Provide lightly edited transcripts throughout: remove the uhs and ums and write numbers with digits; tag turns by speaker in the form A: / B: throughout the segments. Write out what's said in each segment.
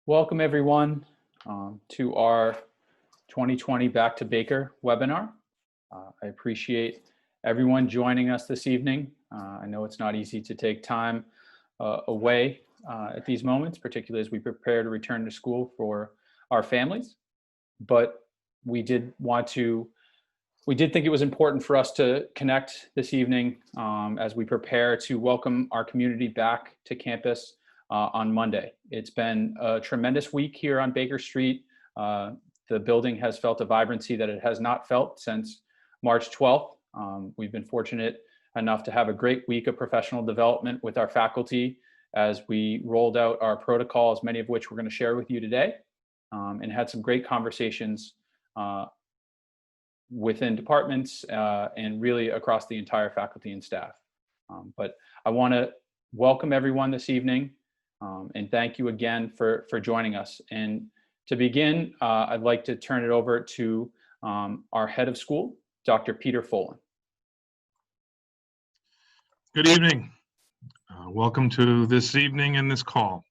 A: Welcome everyone to our 2020 Back to Baker webinar. I appreciate everyone joining us this evening. I know it's not easy to take time away at these moments, particularly as we prepare to return to school for our families. But we did think it was important for us to connect this evening as we prepare to welcome our community back to campus on Monday. It's been a tremendous week here on Baker Street. The building has felt a vibrancy that it has not felt since March 12th. We've been fortunate enough to have a great week of professional development with our faculty as we rolled out our protocols, many of which we're going to share with you today, and had some great conversations within departments and really across the entire faculty and staff. But I want to welcome everyone this evening. And thank you again for joining us. And to begin, I'd like to turn it over to our head of school, Dr. Peter Folan.
B: Good evening. Welcome to this evening and this call.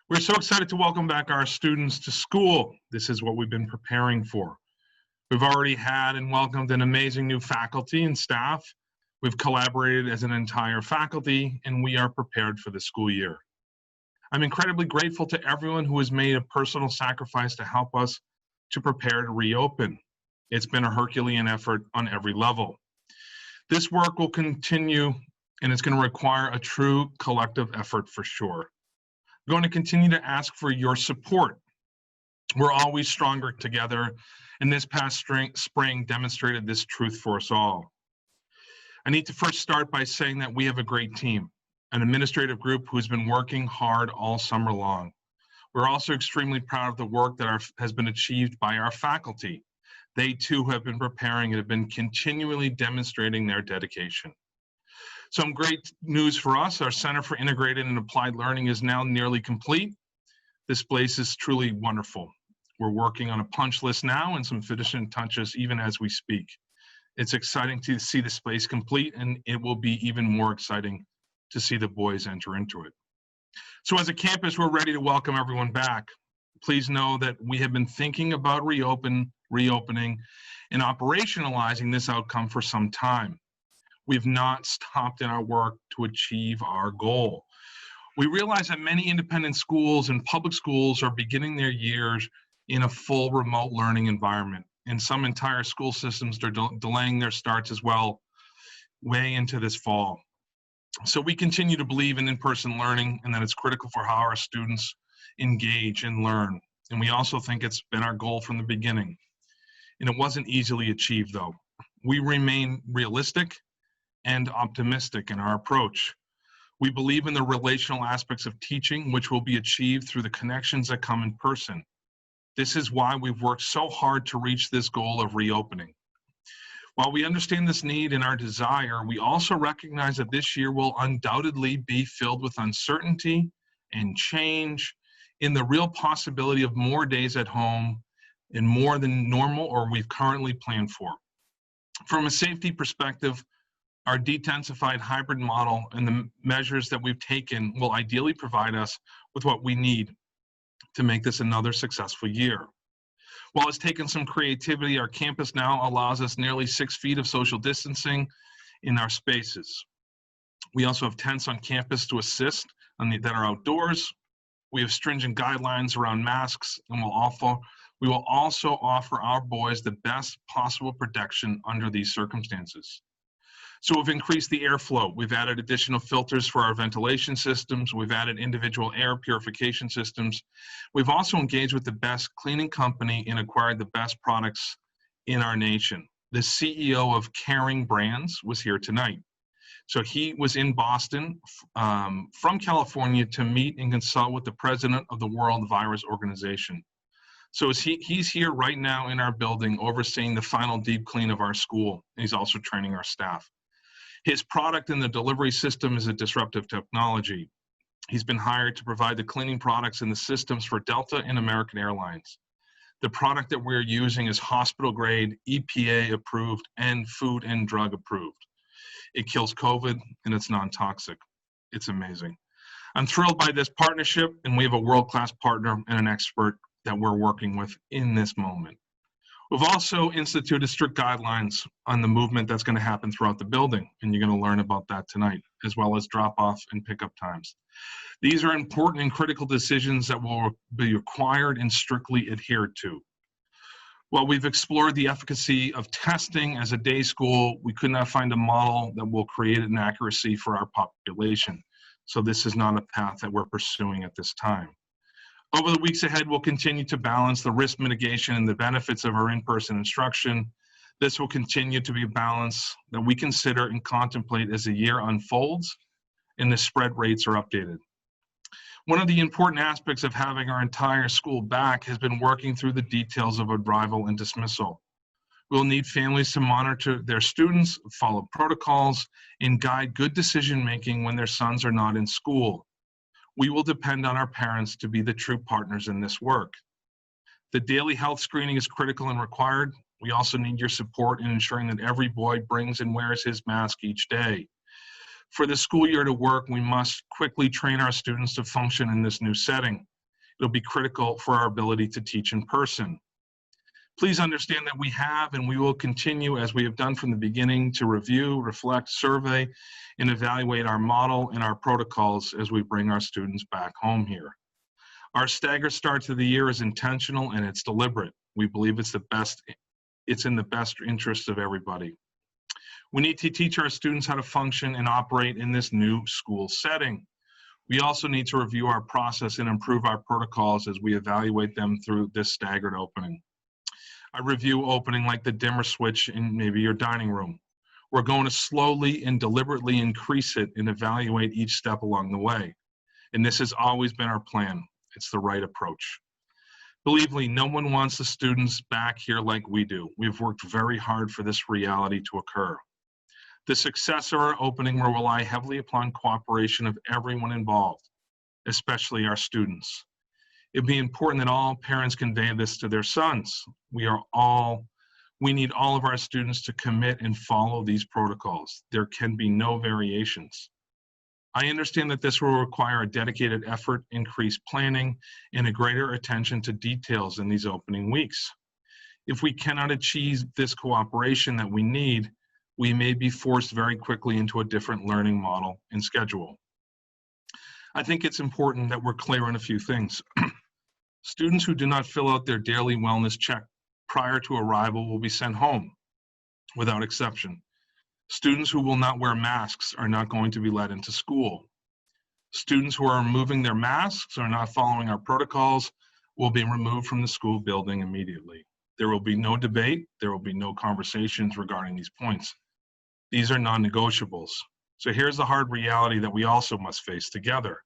B: We're so excited to welcome back our students to school. This is what we've been preparing for. We've already had and welcomed an amazing new faculty and staff. We've collaborated as an entire faculty, and we are prepared for the school year. I'm incredibly grateful to everyone who has made a personal sacrifice to help us to prepare to reopen. It's been a Herculean effort on every level. This work will continue, and it's going to require a true collective effort for sure. I'm going to continue to ask for your support. We're always stronger together, and this past spring demonstrated this truth for us all. I need to first start by saying that we have a great team, an administrative group who's been working hard all summer long. We're also extremely proud of the work that has been achieved by our faculty. They too have been preparing and have been continually demonstrating their dedication. Some great news for us: our Center for Integrated and Applied Learning is now nearly complete. This place is truly wonderful. We're working on a punch list now and some finishing touches even as we speak. It's exciting to see the space complete, and it will be even more exciting to see the boys enter into it. So as a campus, we're ready to welcome everyone back. Please know that we have been thinking about reopening and operationalizing this outcome for some time. We've not stopped in our work to achieve our goal. We realize that many independent schools and public schools are beginning their years in a full remote learning environment, and some entire school systems are delaying their starts as well way into this fall. So we continue to believe in in-person learning and that it's critical for how our students engage and learn. And we also think it's been our goal from the beginning. And it wasn't easily achieved though. We remain realistic and optimistic in our approach. We believe in the relational aspects of teaching, which will be achieved through the connections that come in person. This is why we've worked so hard to reach this goal of reopening. While we understand this need and our desire, we also recognize that this year will undoubtedly be filled with uncertainty and change, in the real possibility of more days at home and more than normal or we've currently planned for. From a safety perspective, our detensified hybrid model and the measures that we've taken will ideally provide us with what we need to make this another successful year. While it's taken some creativity, our campus now allows us nearly 6 feet of social distancing in our spaces. We also have tents on campus to assist that are outdoors. We have stringent guidelines around masks, and we will also offer our boys the best possible protection under these circumstances. So we've increased the airflow. We've added additional filters for our ventilation systems. We've added individual air purification systems. We've also engaged with the best cleaning company and acquired the best products in our nation. The CEO of Caring Brands was here tonight. So he was in Boston from California to meet and consult with the president of the World Virus Organization. So he's here right now in our building overseeing the final deep clean of our school. He's also training our staff. His product in the delivery system is a disruptive technology. He's been hired to provide the cleaning products and the systems for Delta and American Airlines. The product that we're using is hospital grade, EPA approved, and Food and Drug approved. It kills COVID and it's non-toxic. It's amazing. I'm thrilled by this partnership, and we have a world-class partner and an expert that we're working with in this moment. We've also instituted strict guidelines on the movement that's going to happen throughout the building, and you're going to learn about that tonight, as well as drop-off and pickup times. These are important and critical decisions that will be required and strictly adhered to. While we've explored the efficacy of testing as a day school, we could not find a model that will create an accuracy for our population. So this is not a path that we're pursuing at this time. Over the weeks ahead, we'll continue to balance the risk mitigation and the benefits of our in-person instruction. This will continue to be a balance that we consider and contemplate as the year unfolds and the spread rates are updated. One of the important aspects of having our entire school back has been working through the details of arrival and dismissal. We'll need families to monitor their students, follow protocols, and guide good decision-making when their sons are not in school. We will depend on our parents to be the true partners in this work. The daily health screening is critical and required. We also need your support in ensuring that every boy brings and wears his mask each day. For the school year to work, we must quickly train our students to function in this new setting. It'll be critical for our ability to teach in person. Please understand that we have and we will continue, as we have done from the beginning, to review, reflect, survey, and evaluate our model and our protocols as we bring our students back home here. Our staggered start to the year is intentional and it's deliberate. We believe it's in the best interest of everybody. We need to teach our students how to function and operate in this new school setting. We also need to review our process and improve our protocols as we evaluate them through this staggered opening. I review opening like the dimmer switch in maybe your dining room. We're going to slowly and deliberately increase it and evaluate each step along the way. And this has always been our plan. It's the right approach. Believe me, no one wants the students back here like we do. We've worked very hard for this reality to occur. The success of our opening will rely heavily upon cooperation of everyone involved, especially our students. It'd be important that all parents convey this to their sons. We need all of our students to commit and follow these protocols. There can be no variations. I understand that this will require a dedicated effort, increased planning, and a greater attention to details in these opening weeks. If we cannot achieve this cooperation that we need, we may be forced very quickly into a different learning model and schedule. I think it's important that we're clear on a few things. Students who do not fill out their daily wellness check prior to arrival will be sent home without exception. Students who will not wear masks are not going to be let into school. Students who are removing their masks or not following our protocols will be removed from the school building immediately. There will be no debate. There will be no conversations regarding these points. These are non-negotiables. So here's the hard reality that we also must face together.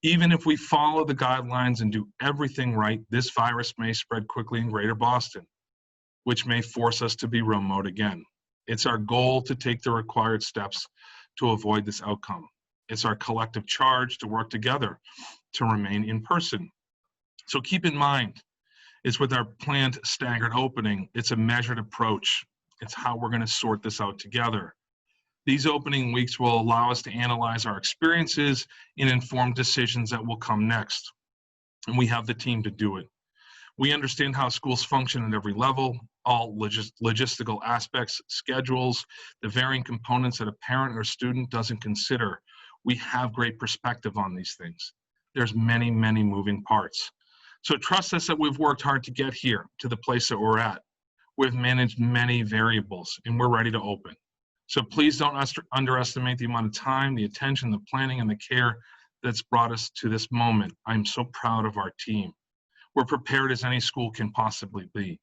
B: Even if we follow the guidelines and do everything right, this virus may spread quickly in Greater Boston, which may force us to be remote again. It's our goal to take the required steps to avoid this outcome. It's our collective charge to work together to remain in person. So keep in mind, it's with our planned staggered opening, it's a measured approach. It's how we're going to sort this out together. These opening weeks will allow us to analyze our experiences and inform decisions that will come next. And we have the team to do it. We understand how schools function at every level, all logistical aspects, schedules, the varying components that a parent or student doesn't consider. We have great perspective on these things. There's many, many moving parts. So trust us that we've worked hard to get here to the place that we're at. We've managed many variables and we're ready to open. So please don't underestimate the amount of time, the attention, the planning, and the care that's brought us to this moment. I'm so proud of our team. We're prepared as any school can possibly be.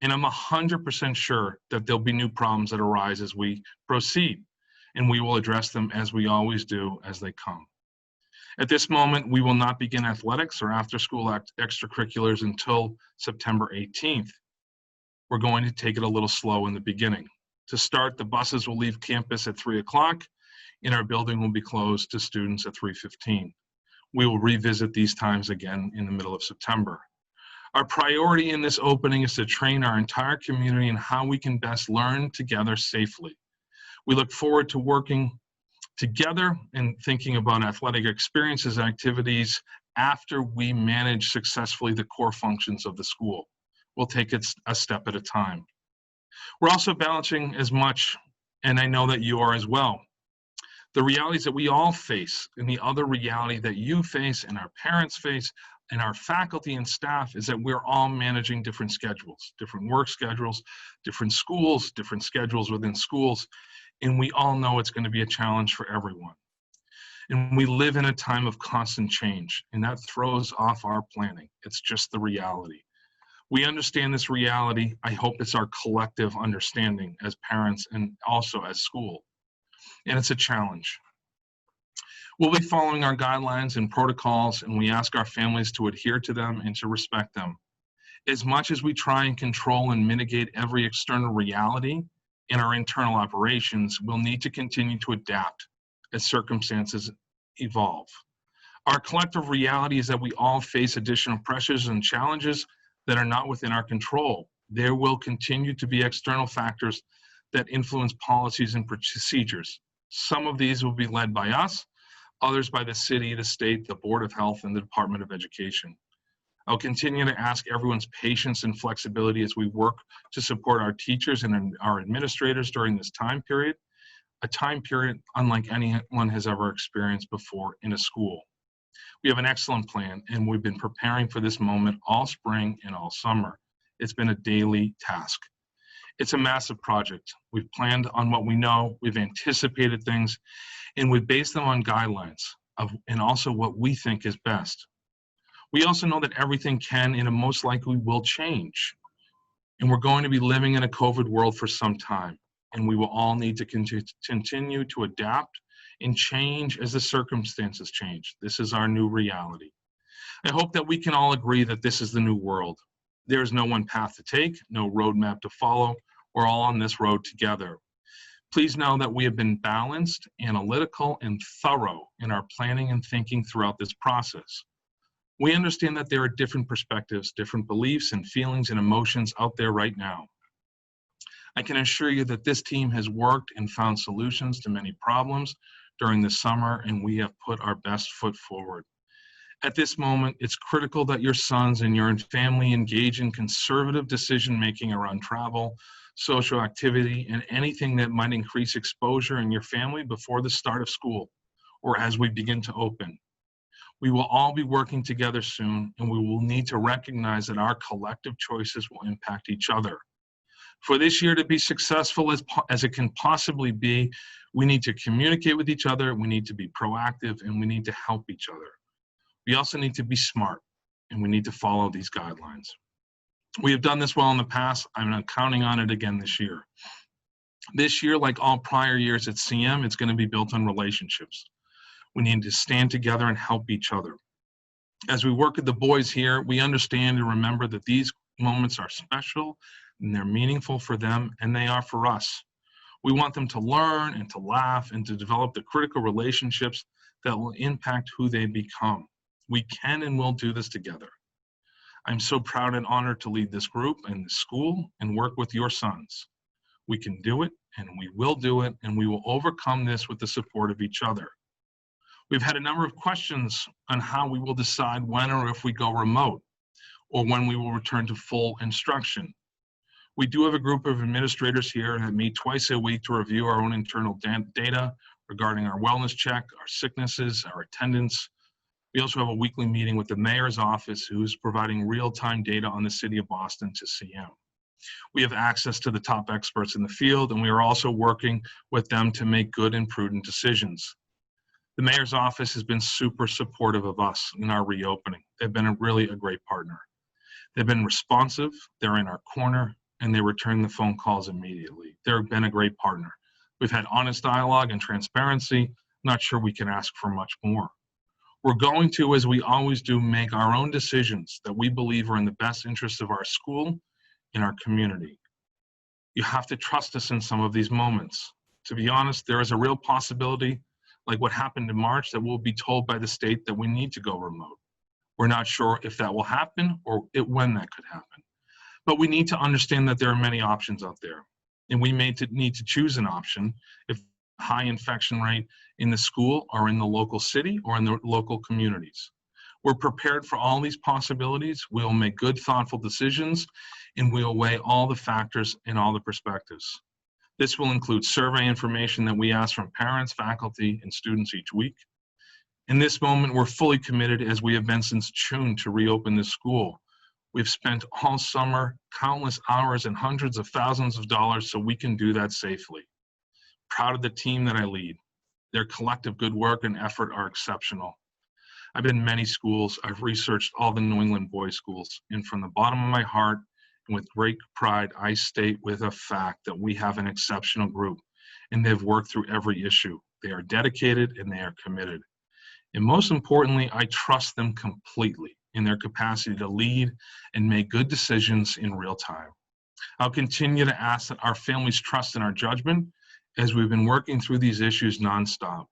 B: And I'm 100% sure that there'll be new problems that arise as we proceed, and we will address them as we always do as they come. At this moment, we will not begin athletics or after-school extracurriculars until September 18th. We're going to take it a little slow in the beginning. To start, the buses will leave campus at 3 o'clock, and our building will be closed to students at 3:15. We will revisit these times again in the middle of September. Our priority in this opening is to train our entire community in how we can best learn together safely. We look forward to working together and thinking about athletic experiences and activities after we manage successfully the core functions of the school. We'll take it a step at a time. We're also balancing as much, and I know that you are as well, the realities that we all face, and the other reality that you face and our parents face and our faculty and staff is that we're all managing different schedules, different work schedules, different schools, different schedules within schools, and we all know it's going to be a challenge for everyone. And we live in a time of constant change, and that throws off our planning. It's just the reality. We understand this reality. I hope it's our collective understanding as parents and also as school. And it's a challenge. We'll be following our guidelines and protocols, and we ask our families to adhere to them and to respect them. As much as we try and control and mitigate every external reality in our internal operations, we'll need to continue to adapt as circumstances evolve. Our collective reality is that we all face additional pressures and challenges that are not within our control. There will continue to be external factors that influence policies and procedures. Some of these will be led by us, others by the city, the state, the Board of Health, and the Department of Education. I'll continue to ask everyone's patience and flexibility as we work to support our teachers and our administrators during this time period, a time period unlike anyone has ever experienced before in a school. We have an excellent plan, and we've been preparing for this moment all spring and all summer. It's been a daily task. It's a massive project. We've planned on what we know, we've anticipated things, and we've based them on guidelines and also what we think is best. We also know that everything can and most likely will change. And we're going to be living in a COVID world for some time, and we will all need to continue to adapt and change as the circumstances change. This is our new reality. I hope that we can all agree that this is the new world. There is no one path to take, no roadmap to follow. We're all on this road together. Please know that we have been balanced, analytical, and thorough in our planning and thinking throughout this process. We understand that there are different perspectives, different beliefs and feelings and emotions out there right now. I can assure you that this team has worked and found solutions to many problems during the summer, and we have put our best foot forward. At this moment, it's critical that your sons and your family engage in conservative decision-making around travel, social activity, and anything that might increase exposure in your family before the start of school or as we begin to open. We will all be working together soon, and we will need to recognize that our collective choices will impact each other. For this year to be successful as it can possibly be, we need to communicate with each other, we need to be proactive, and we need to help each other. We also need to be smart, and we need to follow these guidelines. We have done this well in the past. I'm not counting on it again this year. This year, like all prior years at CM, it's going to be built on relationships. We need to stand together and help each other. As we work with the boys here, we understand and remember that these moments are special and they're meaningful for them, and they are for us. We want them to learn and to laugh and to develop the critical relationships that will impact who they become. We can and will do this together. I'm so proud and honored to lead this group and this school and work with your sons. We can do it, and we will do it, and we will overcome this with the support of each other. We've had a number of questions on how we will decide when or if we go remote, or when we will return to full instruction. We do have a group of administrators here that meet twice a week to review our own internal data regarding our wellness check, our sicknesses, our attendance. We also have a weekly meeting with the mayor's office, who's providing real-time data on the city of Boston to CM. We have access to the top experts in the field, and we are also working with them to make good and prudent decisions. The mayor's office has been super supportive of us in our reopening. They've been really a great partner. They've been responsive, they're in our corner, and they return the phone calls immediately. They've been a great partner. We've had honest dialogue and transparency. Not sure we can ask for much more. We're going to, as we always do, make our own decisions that we believe are in the best interest of our school and our community. You have to trust us in some of these moments. To be honest, there is a real possibility, like what happened in March, that we'll be told by the state that we need to go remote. We're not sure if that will happen or when that could happen. But we need to understand that there are many options out there, and we may need to choose an option if high infection rate in the school or in the local city or in the local communities. We're prepared for all these possibilities. We'll make good, thoughtful decisions, and we'll weigh all the factors and all the perspectives. This will include survey information that we ask from parents, faculty, and students each week. In this moment, we're fully committed, as we have been since June, to reopen this school. We've spent all summer countless hours and hundreds of thousands of dollars so we can do that safely. Proud of the team that I lead. Their collective good work and effort are exceptional. I've been in many schools. I've researched all the New England boys' schools, and from the bottom of my heart and with great pride, I state with a fact that we have an exceptional group, and they've worked through every issue. They are dedicated and they are committed. And most importantly, I trust them completely in their capacity to lead and make good decisions in real time. I'll continue to ask that our families trust in our judgment as we've been working through these issues nonstop.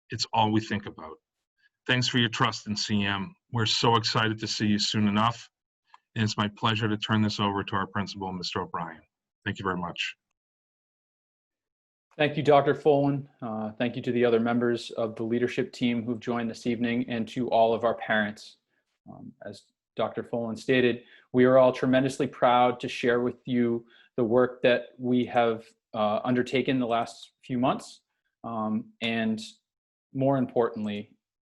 B: It's all we think about. Thanks for your trust in CM. We're so excited to see you soon enough. And it's my pleasure to turn this over to our principal, Mr. O'Brien. Thank you very much.
A: Thank you, Dr. Folan. Thank you to the other members of the leadership team who've joined this evening, and to all of our parents. As Dr. Folan stated, we are all tremendously proud to share with you the work that we have undertaken the last few months, and more importantly,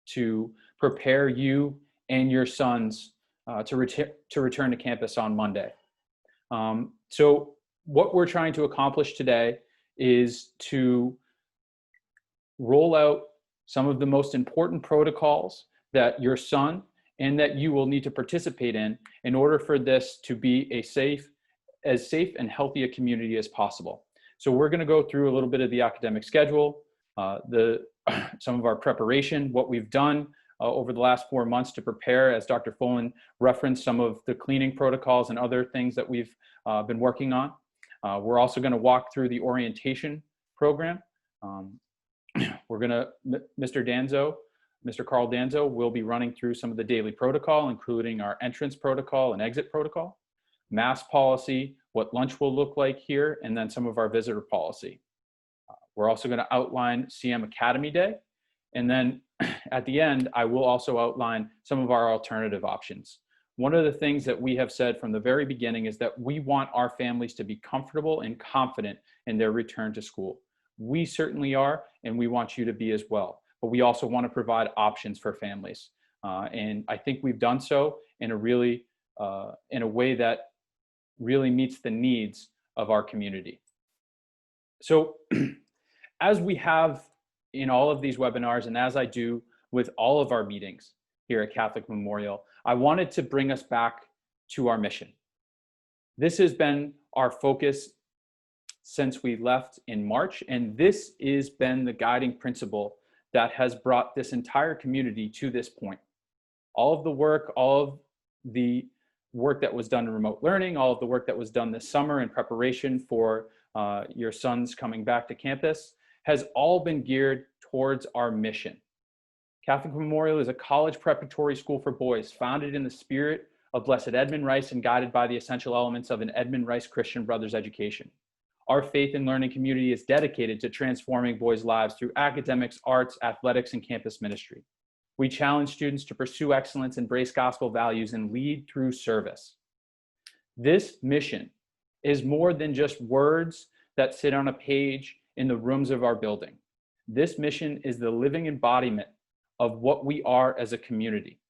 A: to prepare you and your sons to return to campus on Monday. So what we're trying to accomplish today is to roll out some of the most important protocols that your son and that you will need to participate in order for this to be as safe and healthy a community as possible. So we're going to go through a little bit of the academic schedule, some of our preparation, what we've done over the last 4 months to prepare, as Dr. Folan referenced, some of the cleaning protocols and other things that we've been working on. We're also going to walk through the orientation program. We're going to, Mr. Carl Danzo will be running through some of the daily protocol, including our entrance protocol and exit protocol, mask policy, what lunch will look like here, and then some of our visitor policy. We're also going to outline CM Academy Day. And then at the end, I will also outline some of our alternative options. One of the things that we have said from the very beginning is that we want our families to be comfortable and confident in their return to school. We certainly are, and we want you to be as well. But we also want to provide options for families. And I think we've done so in a way that really meets the needs of our community. So as we have in all of these webinars, and as I do with all of our meetings here at Catholic Memorial, I wanted to bring us back to our mission. This has been our focus since we left in March, and this has been the guiding principle that has brought this entire community to this point. All of the work that was done in remote learning, all of the work that was done this summer in preparation for your sons coming back to campus has all been geared towards our mission. Catholic Memorial is a college preparatory school for boys founded in the spirit of Blessed Edmund Rice and guided by the essential elements of an Edmund Rice Christian Brothers education. Our faith and learning community is dedicated to transforming boys' lives through academics, arts, athletics, and campus ministry. We challenge students to pursue excellence, embrace gospel values, and lead through service. This mission is more than just words that sit on a page in the rooms of our building. This mission is the living embodiment of what we are as a community.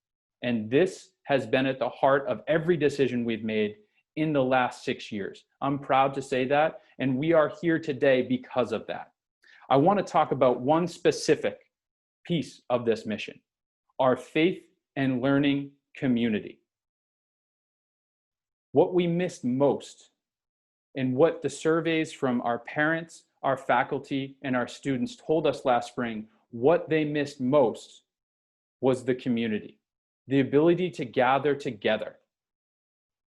A: And this has been at the heart of every decision we've made in the last 6 years. I'm proud to say that, and we are here today because of that. I want to talk about one specific piece of this mission, our faith and learning community. What we missed most, and what the surveys from our parents, our faculty, and our students told us last spring, what they missed most was the community, the ability to gather together.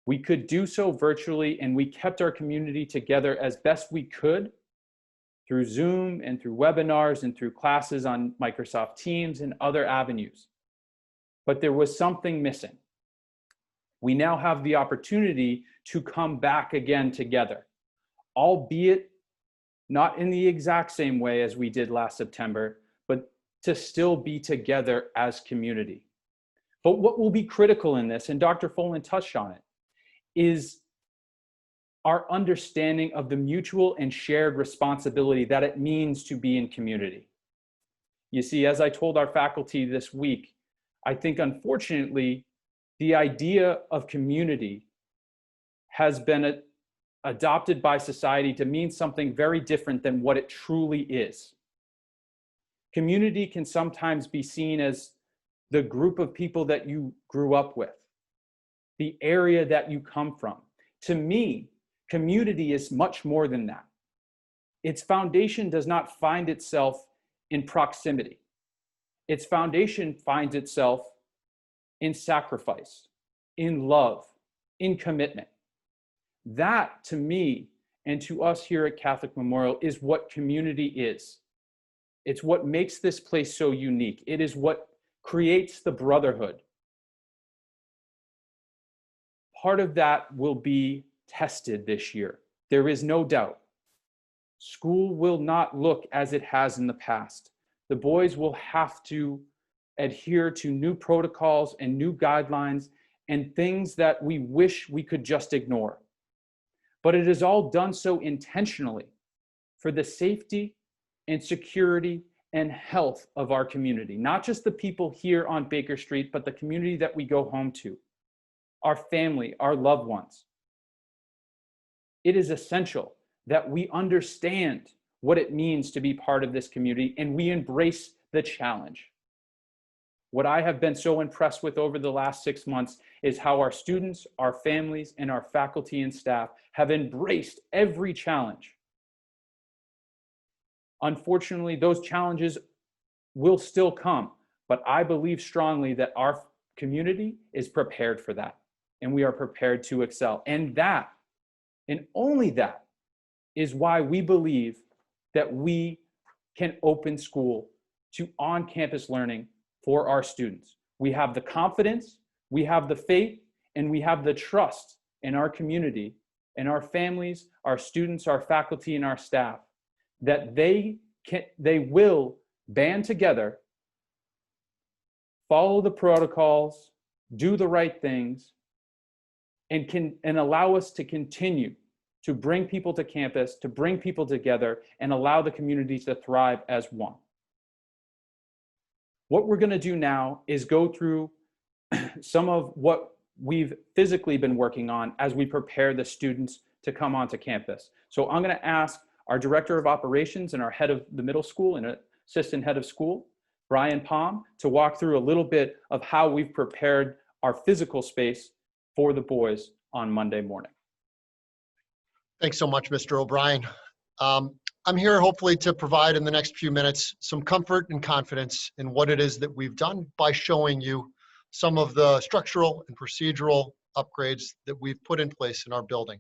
A: We could do so virtually, and we kept our community together as best we could through Zoom and through webinars and through classes on Microsoft Teams and other avenues. But there was something missing. We now have the opportunity to come back again together, albeit not in the exact same way as we did last September, but to still be together as community. But what will be critical in this, and Dr. Folan touched on it, is our understanding of the mutual and shared responsibility that it means to be in community. You see, as I told our faculty this week, I think unfortunately, the idea of community has been adopted by society to mean something very different than what it truly is. Community can sometimes be seen as the group of people that you grew up with, the area that you come from. To me, community is much more than that. Its foundation does not find itself in proximity. Its foundation finds itself in sacrifice, in love, in commitment. That, to me, and to us here at Catholic Memorial, is what community is. It's what makes this place so unique. It is what creates the brotherhood. Part of that will be tested this year. There is no doubt. School will not look as it has in the past. The boys will have to adhere to new protocols and new guidelines and things that we wish we could just ignore. But it is all done so intentionally for the safety and security and health of our community, not just the people here on Baker Street, but the community that we go home to, our family, our loved ones. It is essential that we understand what it means to be part of this community and we embrace the challenge. What I have been so impressed with over the last 6 months is how our students, our families, and our faculty and staff have embraced every challenge. Unfortunately, those challenges will still come, but I believe strongly that our community is prepared for that, and we are prepared to excel. And that, and only that, is why we believe that we can open school to on-campus learning for our students. We have the confidence, we have the faith, and we have the trust in our community and our families, our students, our faculty, and our staff that they will band together, follow the protocols, do the right things, and allow us to continue to bring people to campus, to bring people together, and allow the community to thrive as one. What we're going to do now is go through some of what we've physically been working on as we prepare the students to come onto campus. So I'm going to ask our Director of Operations and our head of the middle school and assistant head of school, Brian Palm, to walk through a little bit of how we've prepared our physical space for the boys on Monday morning.
C: Thanks so much, Mr. O'Brien. I'm here hopefully to provide in the next few minutes some comfort and confidence in what it is that we've done by showing you some of the structural and procedural upgrades that we've put in place in our building.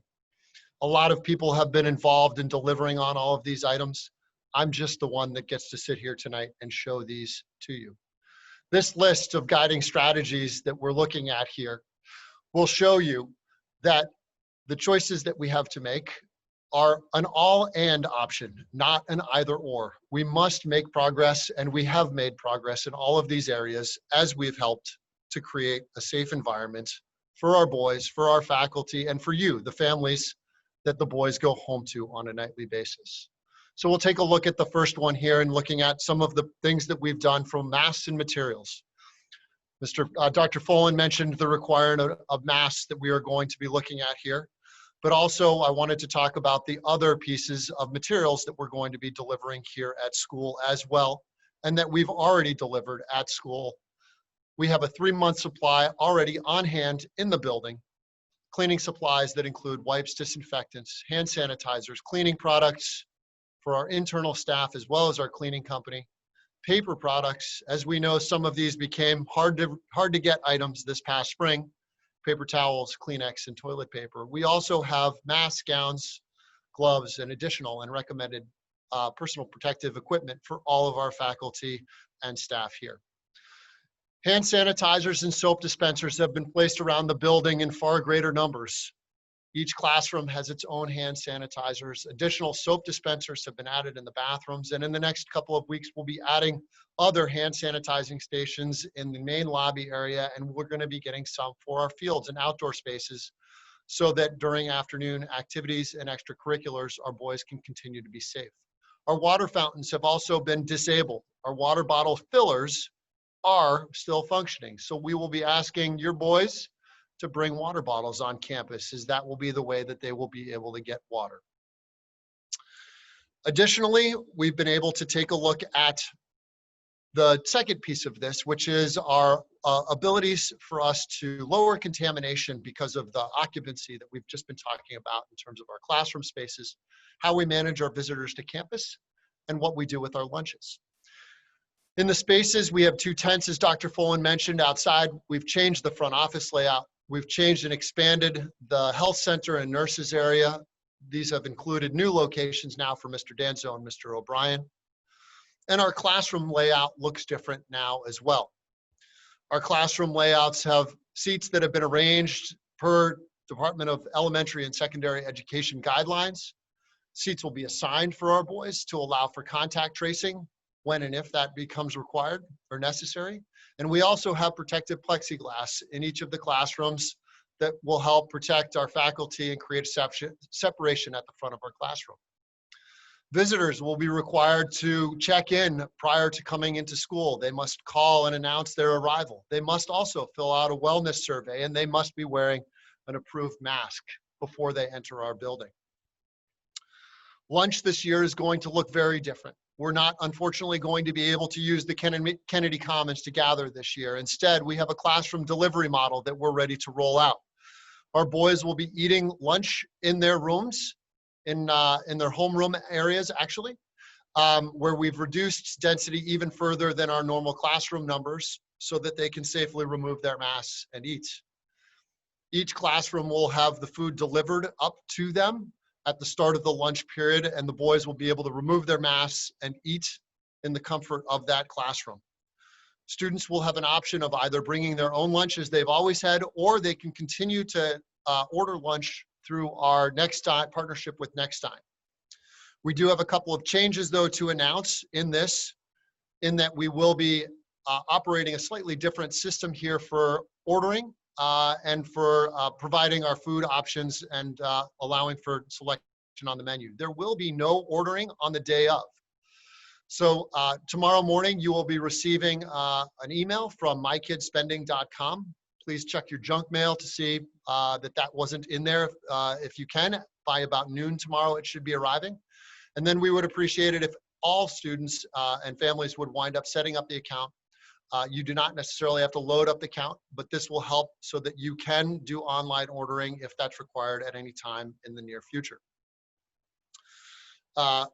C: A lot of people have been involved in delivering on all of these items. I'm just the one that gets to sit here tonight and show these to you. This list of guiding strategies that we're looking at here will show you that the choices that we have to make are an all-and option, not an either-or. We must make progress, and we have made progress in all of these areas as we've helped to create a safe environment for our boys, for our faculty, and for you, the families that the boys go home to on a nightly basis. So we'll take a look at the first one here and looking at some of the things that we've done from masks and materials. Dr. Folan mentioned the requirement of masks that we are going to be looking at here. But also I wanted to talk about the other pieces of materials that we're going to be delivering here at school as well, and that we've already delivered at school. We have a 3-month supply already on hand in the building. Cleaning supplies that include wipes, disinfectants, hand sanitizers, cleaning products for our internal staff as well as our cleaning company. Paper products, as we know, some of these became hard to get items this past spring. Paper towels, Kleenex, and toilet paper. We also have masks, gowns, gloves, and additional and recommended personal protective equipment for all of our faculty and staff here. Hand sanitizers and soap dispensers have been placed around the building in far greater numbers. Each classroom has its own hand sanitizers. Additional soap dispensers have been added in the bathrooms. And in the next couple of weeks, we'll be adding other hand sanitizing stations in the main lobby area. And we're going to be getting some for our fields and outdoor spaces so that during afternoon activities and extracurriculars, our boys can continue to be safe. Our water fountains have also been disabled. Our water bottle fillers are still functioning. So we will be asking your boys to bring water bottles on campus, as that will be the way that they will be able to get water. Additionally, we've been able to take a look at the second piece of this, which is our abilities for us to lower contamination because of the occupancy that we've just been talking about in terms of our classroom spaces, how we manage our visitors to campus, and what we do with our lunches. In the spaces, we have 2 tents, as Dr. Folan mentioned, outside. We've changed the front office layout. We've changed and expanded the health center and nurses area. These have included new locations now for Mr. Danzo and Mr. O'Brien. And our classroom layout looks different now as well. Our classroom layouts have seats that have been arranged per Department of Elementary and Secondary Education guidelines. Seats will be assigned for our boys to allow for contact tracing when and if that becomes required or necessary. And we also have protective plexiglass in each of the classrooms that will help protect our faculty and create separation at the front of our classroom. Visitors will be required to check in prior to coming into school. They must call and announce their arrival. They must also fill out a wellness survey, and they must be wearing an approved mask before they enter our building. Lunch this year is going to look very different. We're not, unfortunately, going to be able to use the Kennedy Commons to gather this year. Instead, we have a classroom delivery model that we're ready to roll out. Our boys will be eating lunch in their rooms, in their homeroom areas, actually, where we've reduced density even further than our normal classroom numbers so that they can safely remove their masks and eat. Each classroom will have the food delivered up to them at the start of the lunch period, and the boys will be able to remove their masks and eat in the comfort of that classroom. Students will have an option of either bringing their own lunch as they've always had, or they can continue to order lunch through our Next Time partnership with Next Time. We do have a couple of changes, though, to announce in this, in that we will be operating a slightly different system here for ordering and for providing our food options and allowing for selection on the menu. There will be no ordering on the day of. So tomorrow morning, you will be receiving an email from mykidsspending.com. Please check your junk mail to see that wasn't in there. If you can, by about noon tomorrow, it should be arriving. And then we would appreciate it if all students and families would wind up setting up the account. You do not necessarily have to load up the account, but this will help so that you can do online ordering if that's required at any time in the near future.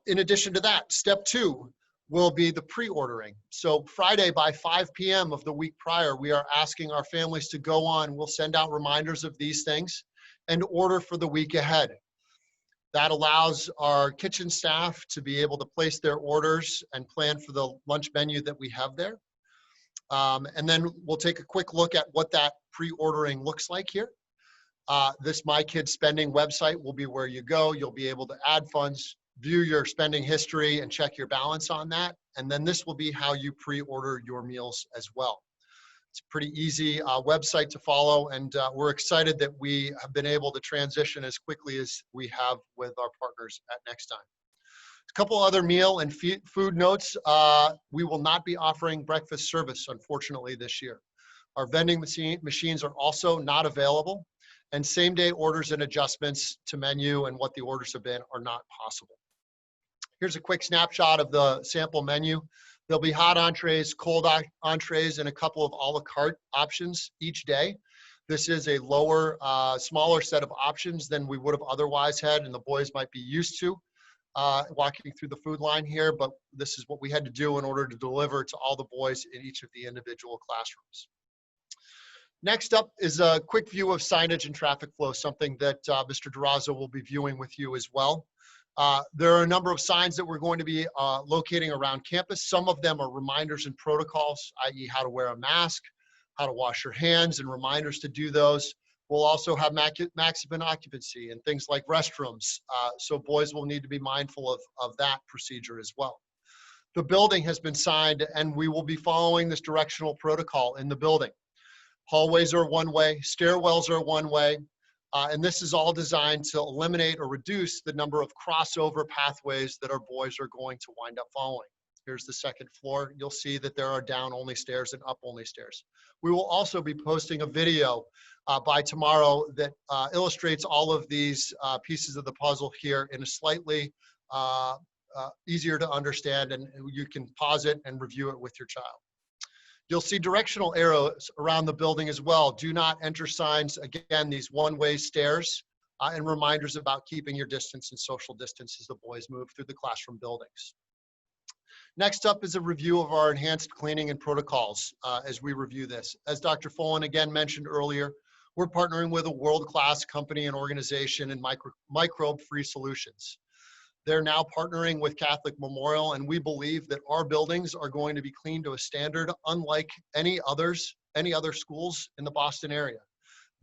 C: In addition to that, step 2 will be the pre-ordering. So Friday by 5 p.m. of the week prior, we are asking our families to go on. We'll send out reminders of these things and order for the week ahead. That allows our kitchen staff to be able to place their orders and plan for the lunch menu that we have there. And then we'll take a quick look at what that pre-ordering looks like here. This My Kids Spending website will be where you go. You'll be able to add funds, view your spending history, and check your balance on that. And then this will be how you pre-order your meals as well. It's a pretty easy website to follow, and we're excited that we have been able to transition as quickly as we have with our partners at Next Time. A couple other meal and food notes. We will not be offering breakfast service, unfortunately, this year. Our vending machines are also not available, and same-day orders and adjustments to menu and what the orders have been are not possible. Here's a quick snapshot of the sample menu. There'll be hot entrees, cold entrees, and a couple of a la carte options each day. This is a lower, smaller set of options than we would have otherwise had, and the boys might be used to walking through the food line here, but this is what we had to do in order to deliver to all the boys in each of the individual classrooms. Next up is a quick view of signage and traffic flow, something that Mr. Durazo will be viewing with you as well. There are a number of signs that we're going to be locating around campus. Some of them are reminders and protocols, i.e. how to wear a mask, how to wash your hands, and reminders to do those. We'll also have maximum occupancy and things like restrooms. So boys will need to be mindful of that procedure as well. The building has been signed and we will be following this directional protocol in the building. Hallways are one way, stairwells are one way, and this is all designed to eliminate or reduce the number of crossover pathways that our boys are going to wind up following. Here's the second floor. You'll see that there are down-only stairs and up-only stairs. We will also be posting a video by tomorrow that illustrates all of these pieces of the puzzle here in a slightly easier to understand, and you can pause it and review it with your child. You'll see directional arrows around the building as well. Do not enter signs. Again, these one-way stairs and reminders about keeping your distance and social distance as the boys move through the classroom buildings. Next up is a review of our enhanced cleaning and protocols as we review this. As Dr. Folan again mentioned earlier, we're partnering with a world-class company and organization in microbe-free solutions. They're now partnering with Catholic Memorial, and we believe that our buildings are going to be cleaned to a standard unlike any other schools in the Boston area.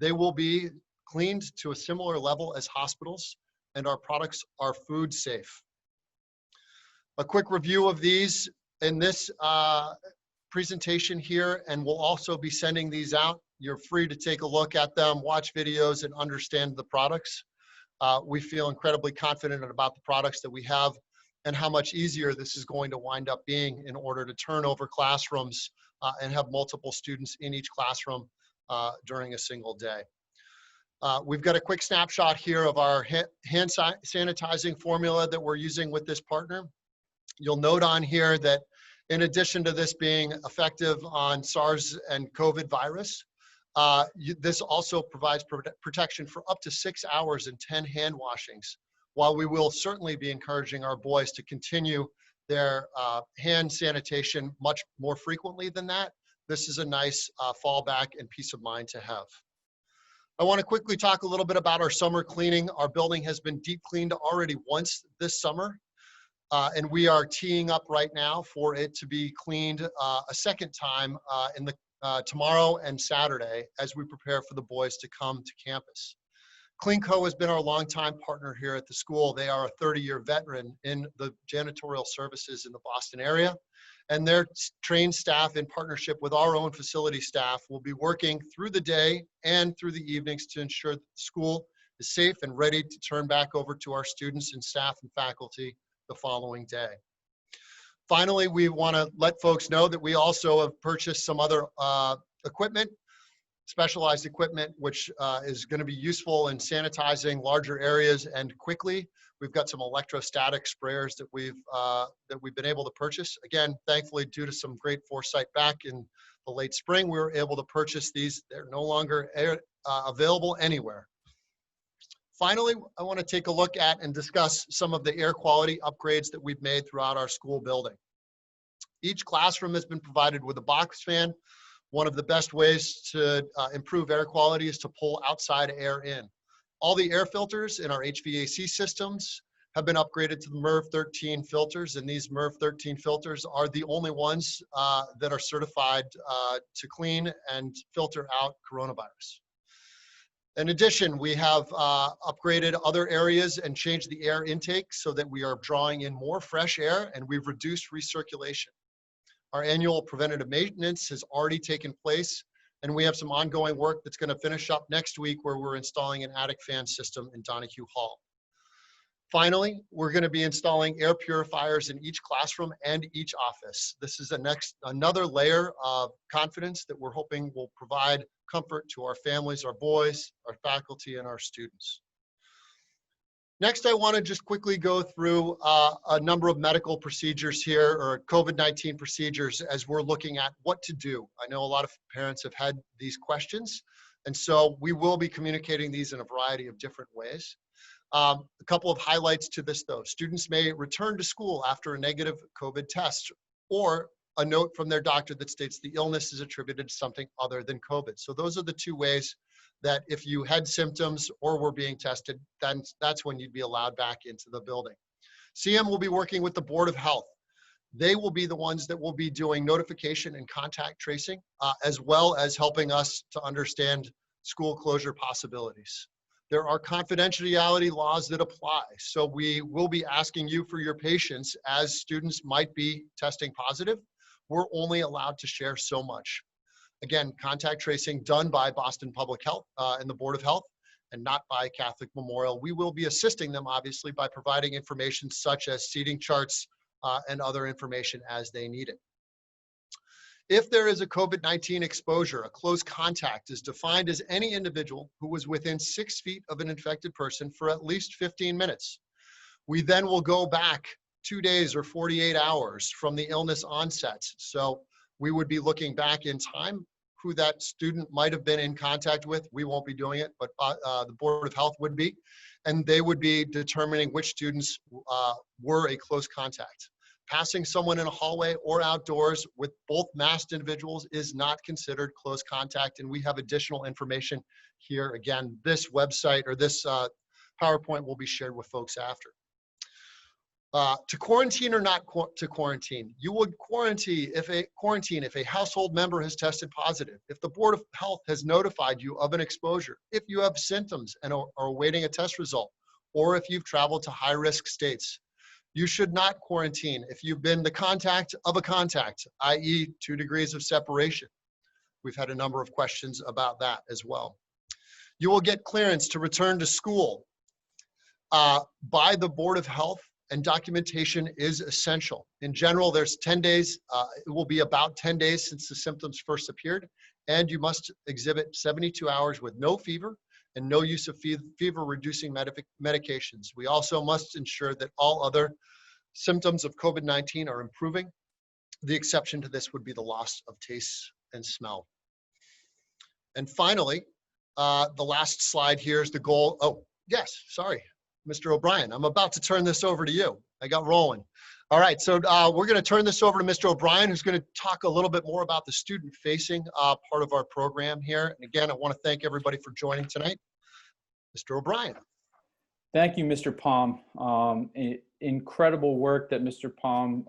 C: They will be cleaned to a similar level as hospitals, and our products are food safe. A quick review of these in this presentation here, and we'll also be sending these out. You're free to take a look at them, watch videos, and understand the products. We feel incredibly confident about the products that we have and how much easier this is going to wind up being in order to turn over classrooms and have multiple students in each classroom during a single day. We've got a quick snapshot here of our hand sanitizing formula that we're using with this partner. You'll note on here that in addition to this being effective on SARS and COVID virus, this also provides protection for up to 6 hours and 10 hand washings. While we will certainly be encouraging our boys to continue their hand sanitation much more frequently than that, this is a nice fallback and peace of mind to have. I want to quickly talk a little bit about our summer cleaning. Our building has been deep cleaned already once this summer, and we are teeing up right now for it to be cleaned a second time in the tomorrow and Saturday as we prepare for the boys to come to campus. CleanCo has been our longtime partner here at the school. They are a 30-year veteran in the janitorial services in the Boston area, and their trained staff in partnership with our own facility staff will be working through the day and through the evenings to ensure that the school is safe and ready to turn back over to our students and staff and faculty the following day. Finally, we want to let folks know that we also have purchased some other equipment, specialized equipment, which is going to be useful in sanitizing larger areas and quickly. We've got some electrostatic sprayers that we've been able to purchase. Again, thankfully, due to some great foresight back in the late spring, we were able to purchase these. They're no longer available anywhere. Finally, I want to take a look at and discuss some of the air quality upgrades that we've made throughout our school building. Each classroom has been provided with a box fan. One of the best ways to improve air quality is to pull outside air in. All the air filters in our HVAC systems have been upgraded to the MERV 13 filters, and these MERV 13 filters are the only ones that are certified to clean and filter out coronavirus. In addition, we have upgraded other areas and changed the air intake so that we are drawing in more fresh air, and we've reduced recirculation. Our annual preventative maintenance has already taken place, and we have some ongoing work that's going to finish up next week where we're installing an attic fan system in Donahue Hall. Finally, we're going to be installing air purifiers in each classroom and each office. This is another layer of confidence that we're hoping will provide comfort to our families, our boys, our faculty, and our students. Next, I want to just quickly go through a number of medical procedures here, or COVID-19 procedures, as we're looking at what to do. I know a lot of parents have had these questions, and so we will be communicating these in a variety of different ways. A couple of highlights to this, though. Students may return to school after a negative COVID test, or a note from their doctor that states the illness is attributed to something other than COVID. So those are the two ways that if you had symptoms or were being tested, then that's when you'd be allowed back into the building. CM will be working with the Board of Health. They will be the ones that will be doing notification and contact tracing, as well as helping us to understand school closure possibilities. There are confidentiality laws that apply. So we will be asking you for your patience as students might be testing positive. We're only allowed to share so much. Again, contact tracing done by Boston Public Health and the Board of Health, and not by Catholic Memorial. We will be assisting them, obviously, by providing information such as seating charts and other information as they need it. If there is a COVID-19 exposure, a close contact is defined as any individual who was within 6 feet of an infected person for at least 15 minutes. We then will go back 2 days or 48 hours from the illness onset. So we would be looking back in time who that student might have been in contact with. We won't be doing it, but the Board of Health would be, and they would be determining which students were a close contact. Passing someone in a hallway or outdoors with both masked individuals is not considered close contact, and we have additional information here. Again, this website or this PowerPoint will be shared with folks after. To quarantine or not to quarantine, you would quarantine if a household member has tested positive, if the Board of Health has notified you of an exposure, if you have symptoms and are awaiting a test result, or if you've traveled to high-risk states. You should not quarantine if you've been the contact of a contact, i.e. 2 degrees of separation. We've had a number of questions about that as well. You will get clearance to return to school by the Board of Health, and documentation is essential. In general, there's 10 days. It will be about 10 days since the symptoms first appeared, and you must exhibit 72 hours with no fever and no use of fever-reducing medications. We also must ensure that all other symptoms of COVID-19 are improving. The exception to this would be the loss of taste and smell. And finally, the last slide here is the goal. Oh, yes, sorry, Mr. O'Brien. I'm about to turn this over to you. I got rolling. All right, so we're going to turn this over to Mr. O'Brien, who's going to talk a little bit more about the student-facing part of our program here. And again, I want to thank everybody for joining tonight. Mr. O'Brien.
A: Thank you, Mr. Palm. Incredible work that Mr. Palm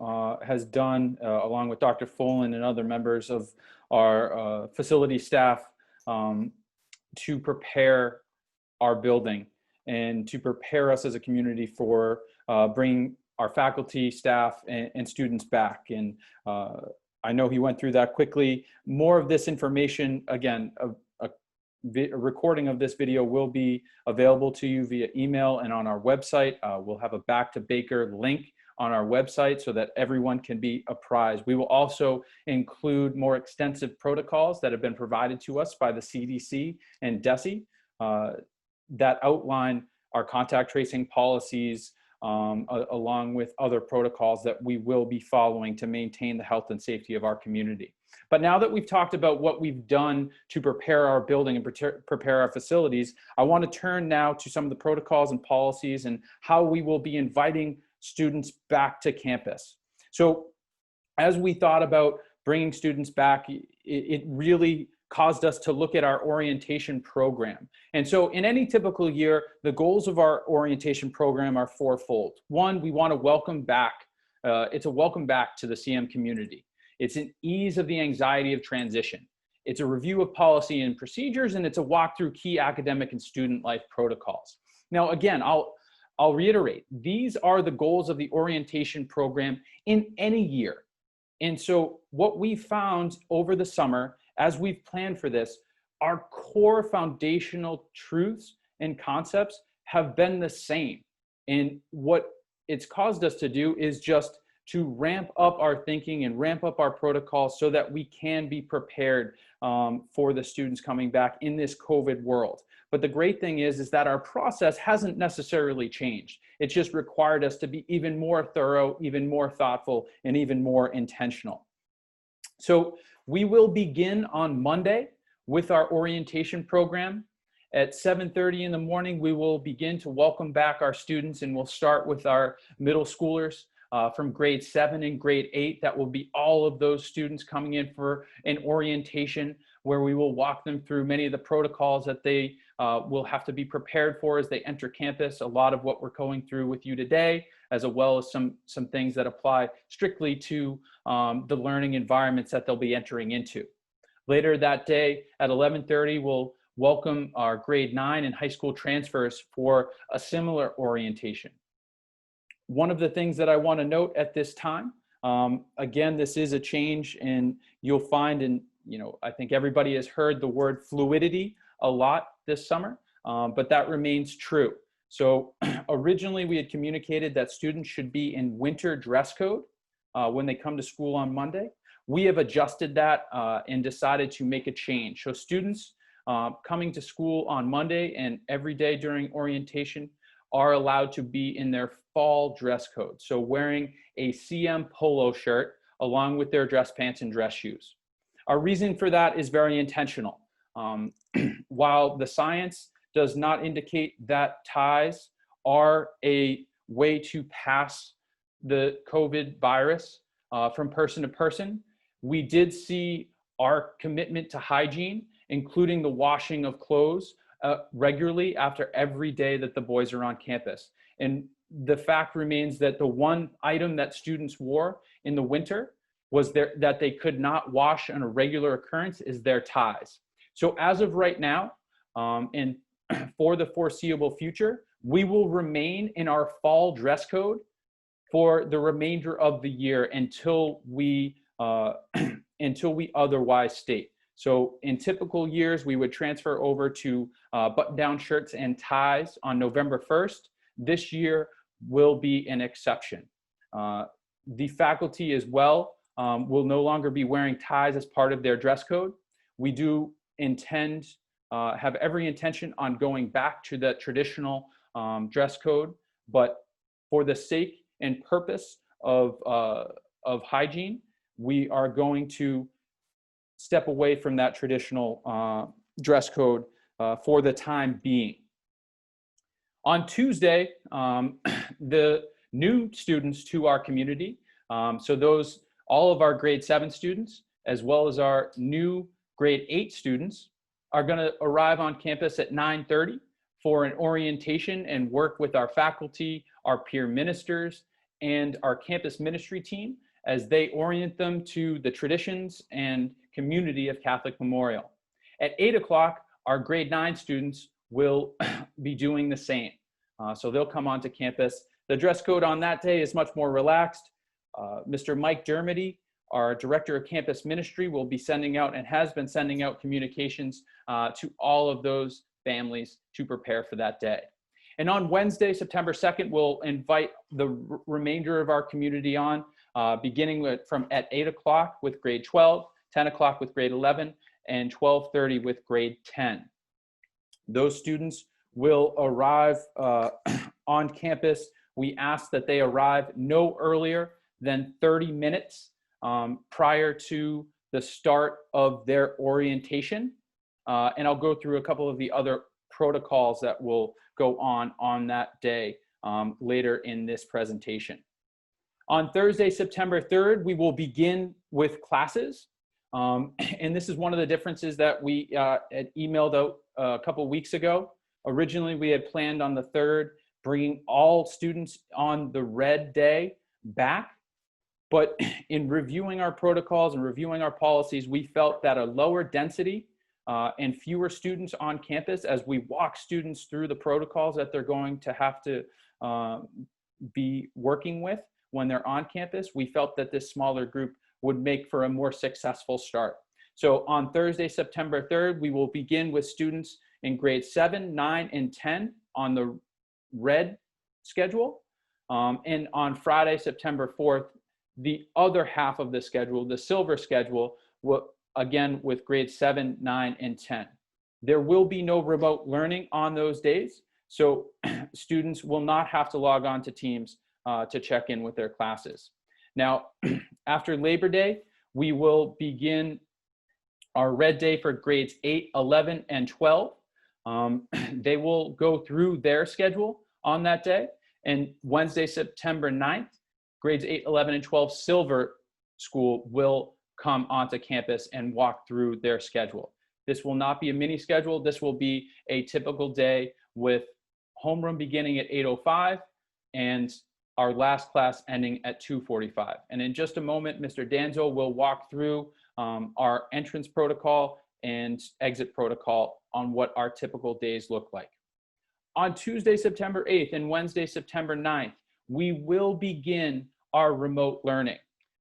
A: has done along with Dr. Folan and other members of our facility staff to prepare our building and to prepare us as a community for bringing our faculty, staff, and students back. And I know he went through that quickly. More of this information, again, a recording of this video will be available to you via email and on our website. We'll have a Back to Baker link on our website so that everyone can be apprised. We will also include more extensive protocols that have been provided to us by the CDC and DESE that outline our contact tracing policies, along with other protocols that we will be following to maintain the health and safety of our community. But now that we've talked about what we've done to prepare our building and prepare our facilities, I want to turn now to some of the protocols and policies and how we will be inviting students back to campus. So as we thought about bringing students back, it really caused us to look at our orientation program. And so in any typical year, the goals of our orientation program are fourfold. One, we want to welcome back, it's a welcome back to the CM community. It's an ease of the anxiety of transition. It's a review of policy and procedures, and it's a walk through key academic and student life protocols. Now, again, I'll reiterate, these are the goals of the orientation program in any year. And so what we found over the summer, as we've planned for this, our core foundational truths and concepts have been the same. And what it's caused us to do is just to ramp up our thinking and ramp up our protocols so that we can be prepared for the students coming back in this COVID world. But the great thing is that our process hasn't necessarily changed. It's just required us to be even more thorough, even more thoughtful, and even more intentional. So we will begin on Monday with our orientation program. At 7:30 in the morning, we will begin to welcome back our students, and we'll start with our middle schoolers from grade 7 and grade 8. That will be all of those students coming in for an orientation where we will walk them through many of the protocols that they will have to be prepared for as they enter campus. A lot of what we're going through with you today, as well as some things that apply strictly to the learning environments that they'll be entering into. Later that day at 11:30, welcome our grade 9 and high school transfers for a similar orientation. One of the things that I want to note at this time, again, this is a change, and you'll find I think everybody has heard the word fluidity a lot this summer, but that remains true. So originally we had communicated that students should be in winter dress code when they come to school on Monday. We have adjusted that and decided to make a change. So students coming to school on Monday and every day during orientation are allowed to be in their fall dress code. So wearing a CM polo shirt along with their dress pants and dress shoes. Our reason for that is very intentional. While the science does not indicate that ties are a way to pass the COVID virus from person to person, we did see our commitment to hygiene, including the washing of clothes regularly after every day that the boys are on campus. And the fact remains that the one item that students wore in the winter was that they could not wash on a regular occurrence is their ties. So as of right now, and for the foreseeable future, we will remain in our fall dress code for the remainder of the year until we otherwise state. So in typical years, we would transfer over to button-down shirts and ties on November 1st. This year will be an exception. The faculty as well will no longer be wearing ties as part of their dress code. We do have every intention on going back to the traditional dress code, but for the sake and purpose of hygiene, we are going to step away from that traditional dress code for the time being. On Tuesday, the new students to our community, so all of our grade 7 students, as well as our new grade 8 students, are going to arrive on campus at 9:30 for an orientation and work with our faculty, our peer ministers, and our campus ministry team as they orient them to the traditions and community of Catholic Memorial. At 8 o'clock, our grade 9 students will be doing the same. So they'll come onto campus. The dress code on that day is much more relaxed. Mr. Mike Dermody, our Director of Campus Ministry, will be sending out and has been sending out communications to all of those families to prepare for that day. And on Wednesday, September 2nd, we'll invite the remainder of our community on, beginning from at 8 o'clock with grade 12, 10 o'clock with grade 11, and 12:30 with grade 10. Those students will arrive on campus. We ask that they arrive no earlier than 30 minutes prior to the start of their orientation. And I'll go through a couple of the other protocols that will go on that day later in this presentation. On Thursday, September 3rd, we will begin with classes. And this is one of the differences that we had emailed out a couple weeks ago. Originally, we had planned on the 3rd, bringing all students on the red day back. But in reviewing our protocols and reviewing our policies, we felt that a lower density and fewer students on campus, as we walk students through the protocols that they're going to have to be working with when they're on campus, we felt that this smaller group would make for a more successful start. So on Thursday, September 3rd, we will begin with students in grades 7, 9, and 10 on the red schedule. And on Friday, September 4th, the other half of the schedule, the silver schedule, will again with grades 7, 9, and 10. There will be no remote learning on those days, so students will not have to log on to Teams to check in with their classes. Now, after Labor Day, we will begin our red day for grades 8, 11, and 12. They will go through their schedule on that day. And Wednesday, September 9th, grades 8, 11, and 12 silver school will come onto campus and walk through their schedule. This will not be a mini schedule. This will be a typical day with homeroom beginning at 8:05 and our last class ending at 2:45. And in just a moment, Mr. Danzo will walk through our entrance protocol and exit protocol on what our typical days look like. On Tuesday, September 8th and Wednesday, September 9th, we will begin our remote learning.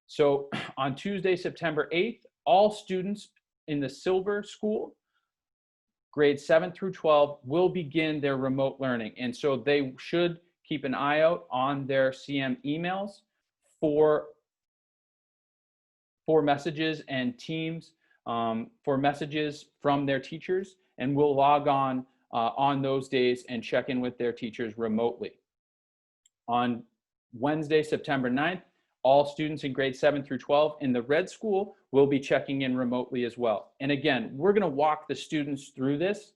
A: So on Tuesday, September 8th, all students in the Silver School, grades 7 through 12, will begin their remote learning. And so they should keep an eye out on their CM emails for messages and Teams for messages from their teachers, and we'll log on those days and check in with their teachers remotely. On Wednesday, September 9th, all students in grades 7 through 12 in the Red School will be checking in remotely as well. And again, we're going to walk the students through this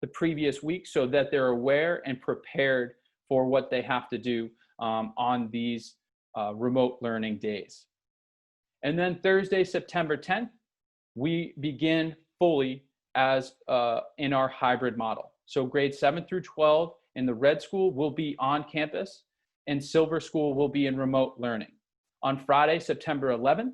A: the previous week so that they're aware and prepared for what they have to do on these remote learning days. And then Thursday, September 10th, we begin fully as in our hybrid model. So grades 7 through 12 in the Red School will be on campus, and Silver School will be in remote learning. On Friday, September 11th,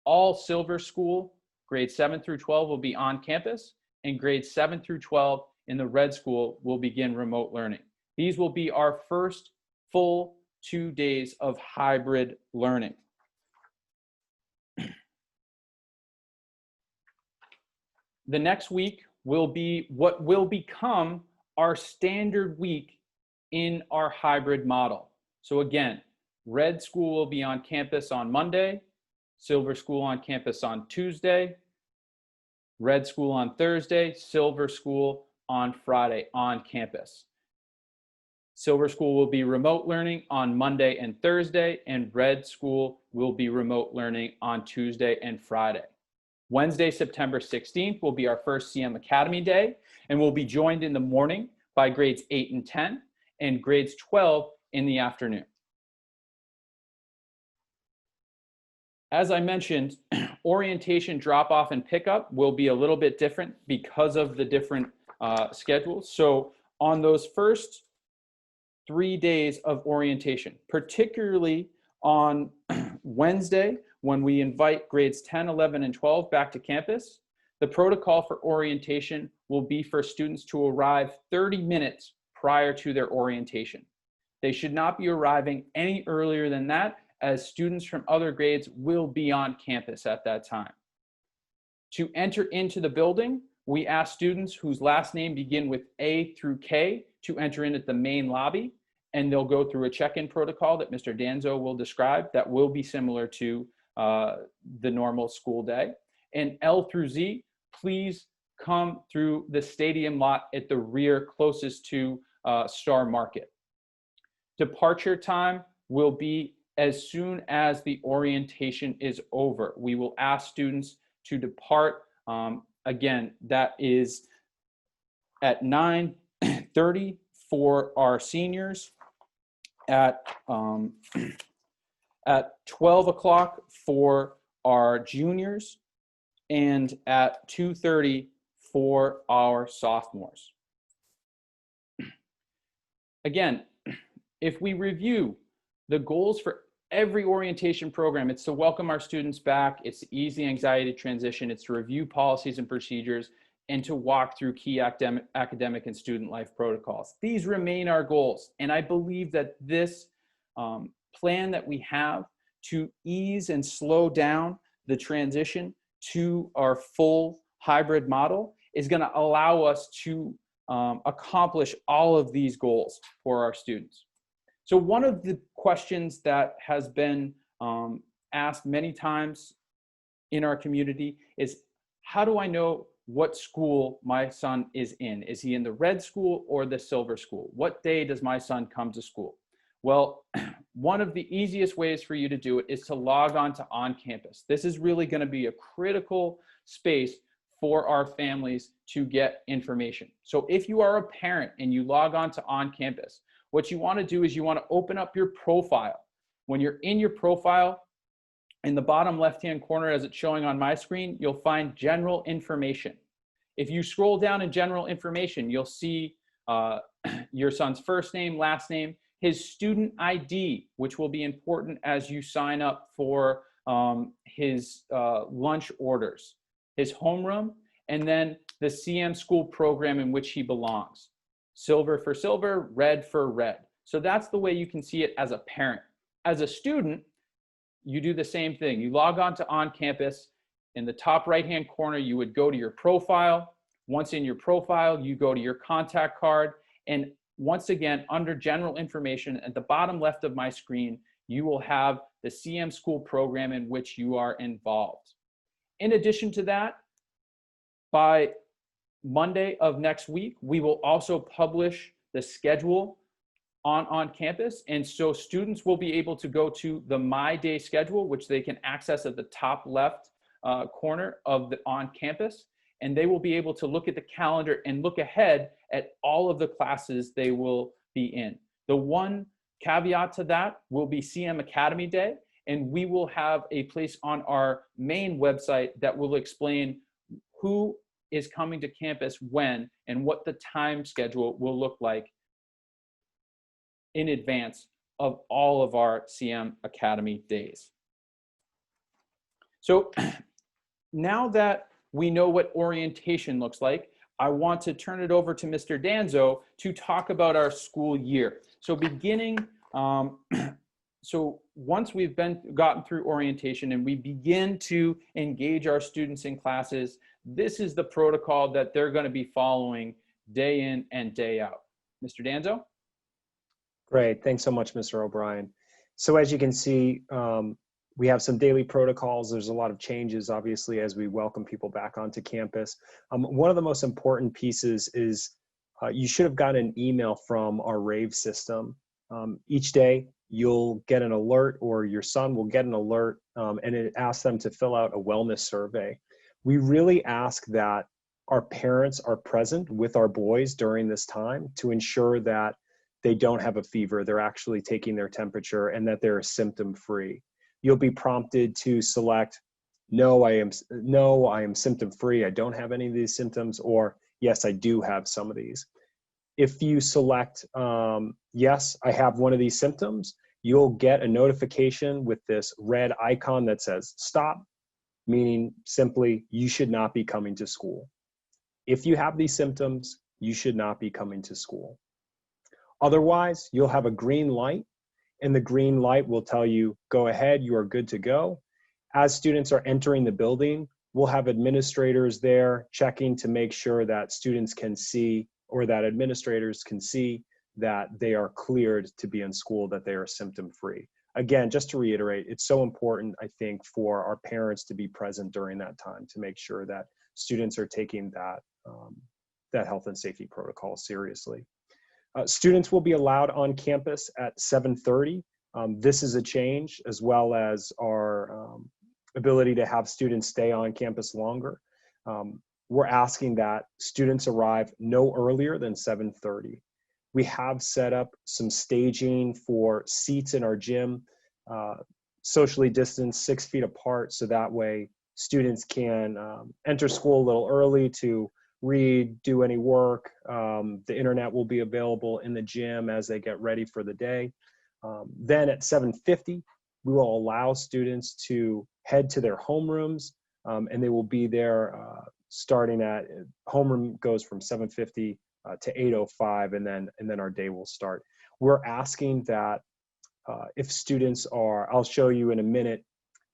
A: all Silver School grades 7 through 12 will be on campus, and grades 7 through 12 in the Red School will begin remote learning. These will be our first full 2 days of hybrid learning. The next week will be what will become our standard week in our hybrid model. So again, Red School will be on campus on Monday, Silver School on campus on Tuesday, Red School on Thursday, Silver School on Friday on campus. Silver School will be remote learning on Monday and Thursday, and Red School will be remote learning on Tuesday and Friday. Wednesday, September 16th will be our first CM Academy Day, and we'll be joined in the morning by grades 8 and 10 and grades 12 in the afternoon. As I mentioned, orientation drop-off and pickup will be a little bit different because of the different schedules. So on those first 3 days of orientation, particularly on Wednesday, when we invite grades 10, 11, and 12 back to campus, the protocol for orientation will be for students to arrive 30 minutes prior to their orientation. They should not be arriving any earlier than that, as students from other grades will be on campus at that time. To enter into the building, we ask students whose last name begin with A through K to enter in at the main lobby, and they'll go through a check-in protocol that Mr. Danzo will describe that will be similar to the normal school day. And L through Z, please come through the stadium lot at the rear closest to Star Market. Departure time will be as soon as the orientation is over. We will ask students to depart. Again, that is at 9:30 for our seniors, at 12 o'clock for our juniors, and at 2:30 for our sophomores. Again, if we review the goals for every orientation program, it's to welcome our students back, it's to ease the anxiety transition, it's to review policies and procedures, and to walk through key academic and student life protocols. These remain our goals, and I believe that this plan that we have to ease and slow down the transition to our full hybrid model is going to allow us to accomplish all of these goals for our students. So one of the questions that has been asked many times in our community is, how do I know what school my son is in? Is he in the Red School or the Silver School? What day does my son come to school? Well, one of the easiest ways for you to do it is to log on to On Campus. This is really going to be a critical space for our families to get information. So if you are a parent and you log on to On Campus, what you want to do is you want to open up your profile. When you're in your profile, in the bottom left-hand corner, as it's showing on my screen, you'll find general information. If you scroll down in general information, you'll see your son's first name, last name, his student ID, which will be important as you sign up for his lunch orders, his homeroom, and then the CM school program in which he belongs. Silver for silver, red for red. So that's the way you can see it as a parent. As a student, you do the same thing. You log on to On Campus. In the top right-hand corner, you would go to your profile. Once in your profile, you go to your contact card. And once again, under general information at the bottom left of my screen, you will have the CM school program in which you are involved. In addition to that, by Monday of next week, we will also publish the schedule on campus. And so students will be able to go to the My Day schedule, which they can access at the top left corner of the On Campus. And they will be able to look at the calendar and look ahead at all of the classes they will be in. The one caveat to that will be CM Academy Day. And we will have a place on our main website that will explain who is coming to campus when and what the time schedule will look like in advance of all of our CM Academy days. So now that we know what orientation looks like, I want to turn it over to Mr. Danzo to talk about our school year. So beginning, so once we've gotten through orientation and we begin to engage our students in classes, this is the protocol that they're going to be following day in and day out. Mr. Danzo?
D: Great. Thanks so much, Mr. O'Brien. So as you can see, we have some daily protocols. There's a lot of changes, obviously, as we welcome people back onto campus. One of the most important pieces is you should have gotten an email from our RAVE system. Each day, you'll get an alert, or your son will get an alert, and it asks them to fill out a wellness survey. We really ask that our parents are present with our boys during this time to ensure that they don't have a fever, they're actually taking their temperature, and that they're symptom-free. You'll be prompted to select, no, I am symptom-free, I don't have any of these symptoms, or yes, I do have some of these. If you select, yes, I have one of these symptoms, you'll get a notification with this red icon that says stop, meaning simply you should not be coming to school. If you have these symptoms, you should not be coming to school. Otherwise, you'll have a green light, and the green light will tell you, go ahead, you are good to go. As students are entering the building, we'll have administrators there checking to make sure that students can see, or that administrators can see, that they are cleared to be in school, that they are symptom-free. Again, just to reiterate, it's so important, I think, for our parents to be present during that time to make sure that students are taking that, that health and safety protocol seriously. Students will be allowed on campus at 7:30. This is a change, as well as our ability to have students stay on campus longer. We're asking that students arrive no earlier than 7:30. We have set up some staging for seats in our gym, socially distanced 6 feet apart, so that way students can enter school a little early to read, do any work. The internet will be available in the gym as they get ready for the day. Then at 7:50, we will allow students to head to their homerooms, and they will be there starting at, homeroom goes from 7:50 to 8:05, and then our day will start. We're asking that if students are, I'll show you in a minute,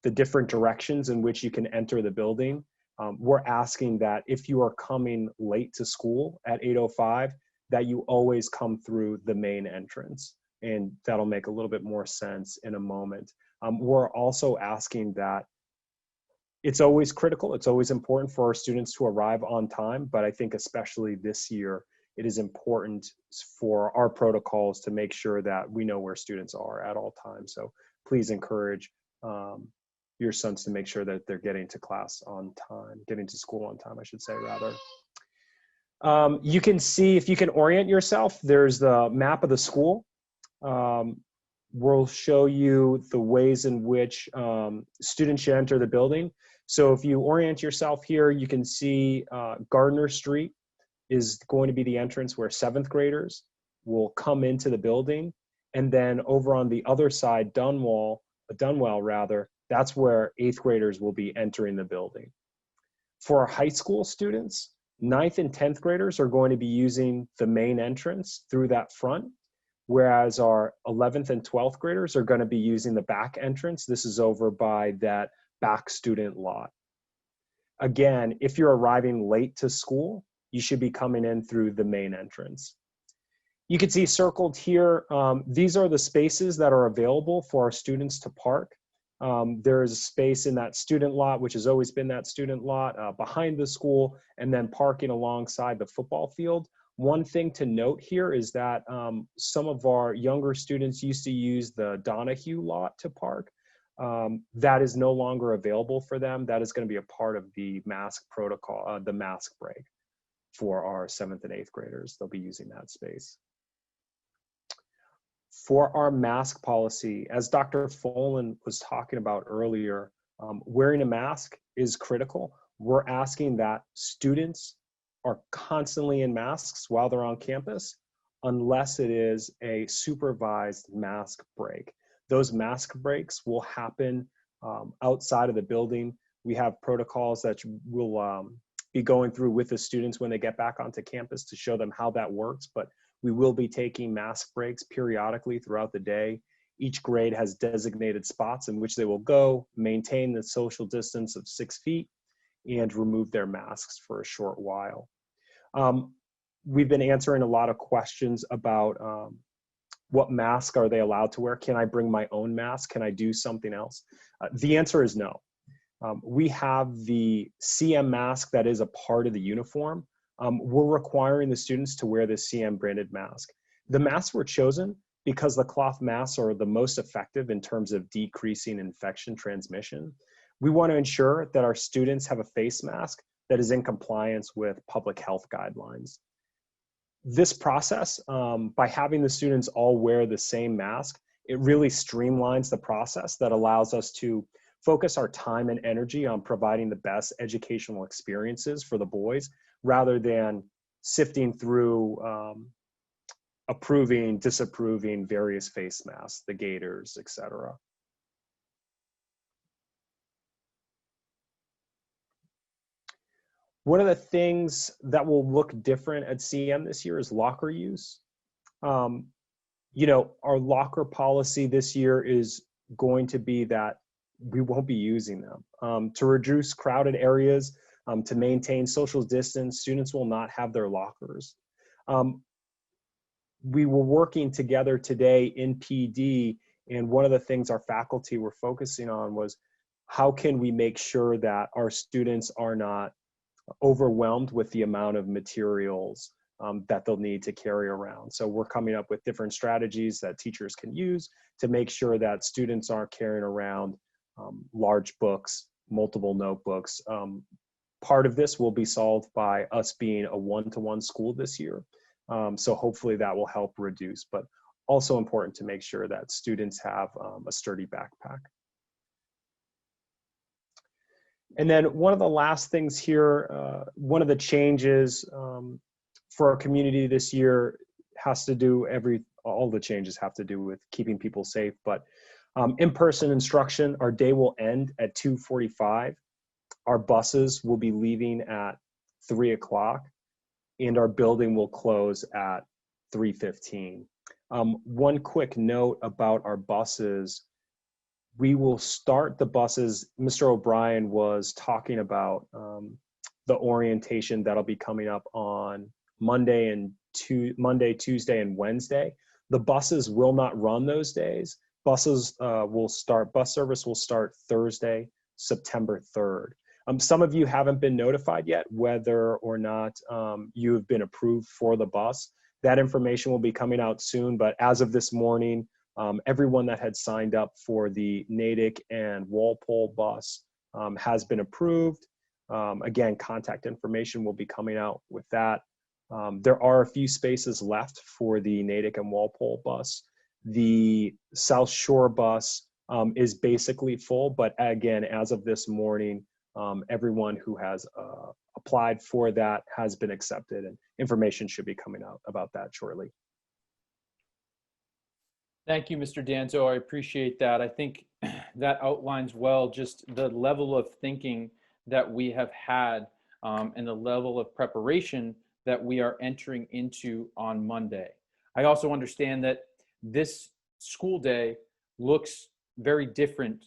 D: the different directions in which you can enter the building. We're asking that if you are coming late to school at 8:05, that you always come through the main entrance. And that'll make a little bit more sense in a moment. We're also asking that it's always critical, it's always important for our students to arrive on time, but I think especially this year, it is important for our protocols to make sure that we know where students are at all times. So please encourage your sons to make sure that they're getting to class on time, getting to school on time, I should say, rather. You can see, if you can orient yourself, there's the map of the school. We'll show you the ways in which students should enter the building. So if you orient yourself here, you can see Gardner Street is going to be the entrance where 7th graders will come into the building. And then over on the other side, Dunwell rather, that's where 8th graders will be entering the building. For our high school students, 9th and 10th graders are going to be using the main entrance through that front, whereas our 11th and 12th graders are going to be using the back entrance. This is over by that back student lot. Again, if you're arriving late to school, you should be coming in through the main entrance. You can see circled here, these are the spaces that are available for our students to park. There is a space in that student lot, which has always been that student lot behind the school, and then parking alongside the football field. One thing to note here is that some of our younger students used to use the Donahue lot to park. That is no longer available for them. That is going to be a part of the mask protocol, the mask break for our 7th and 8th graders. They'll be using that space. For our mask policy, as Dr. Folan was talking about earlier, wearing a mask is critical. We're asking that students are constantly in masks while they're on campus, unless it is a supervised mask break. Those mask breaks will happen outside of the building. We have protocols that we'll be going through with the students when they get back onto campus to show them how that works, but we will be taking mask breaks periodically throughout the day. Each grade has designated spots in which they will go, maintain the social distance of 6 feet, and remove their masks for a short while. We've been answering a lot of questions about what mask are they allowed to wear? Can I bring my own mask? Can I do something else? The answer is no. We have the CM mask that is a part of the uniform. We're requiring the students to wear the CM branded mask. The masks were chosen because the cloth masks are the most effective in terms of decreasing infection transmission. We want to ensure that our students have a face mask that is in compliance with public health guidelines. This process, by having the students all wear the same mask, it really streamlines the process that allows us to focus our time and energy on providing the best educational experiences for the boys, rather than sifting through approving, disapproving various face masks, the gaiters, etc. One of the things that will look different at CM this year is locker use. You know, our locker policy this year is going to be that we won't be using them. To reduce crowded areas, to maintain social distance, students will not have their lockers. We were working together today in PD, and one of the things our faculty were focusing on was how can we make sure that our students are not overwhelmed with the amount of materials that they'll need to carry around. So we're coming up with different strategies that teachers can use to make sure that students aren't carrying around large books, multiple notebooks. Part of this will be solved by us being a one-to-one school this year. So hopefully that will help reduce, but also important to make sure that students have a sturdy backpack. And then one of the last things here, one of the changes for our community this year has to do, all the changes have to do with keeping people safe, but in-person instruction, our day will end at 2:45. Our buses will be leaving at 3 o'clock, and our building will close at 3:15. One quick note about our buses. We will start the buses. Mr. O'Brien was talking about the orientation that'll be coming up on Monday, Tuesday, and Wednesday. The buses will not run those days. Bus service will start Thursday, September 3rd. Some of you haven't been notified yet whether or not you have been approved for the bus. That information will be coming out soon, but as of this morning, everyone that had signed up for the Natick and Walpole bus has been approved. Again, contact information will be coming out with that. There are a few spaces left for the Natick and Walpole bus. The South Shore bus is basically full, but again, as of this morning, everyone who has applied for that has been accepted, and information should be coming out about that shortly.
A: Thank you, Mr. Danzo. I appreciate that. I think that outlines well just the level of thinking that we have had and the level of preparation that we are entering into on Monday. I also understand that this school day looks very different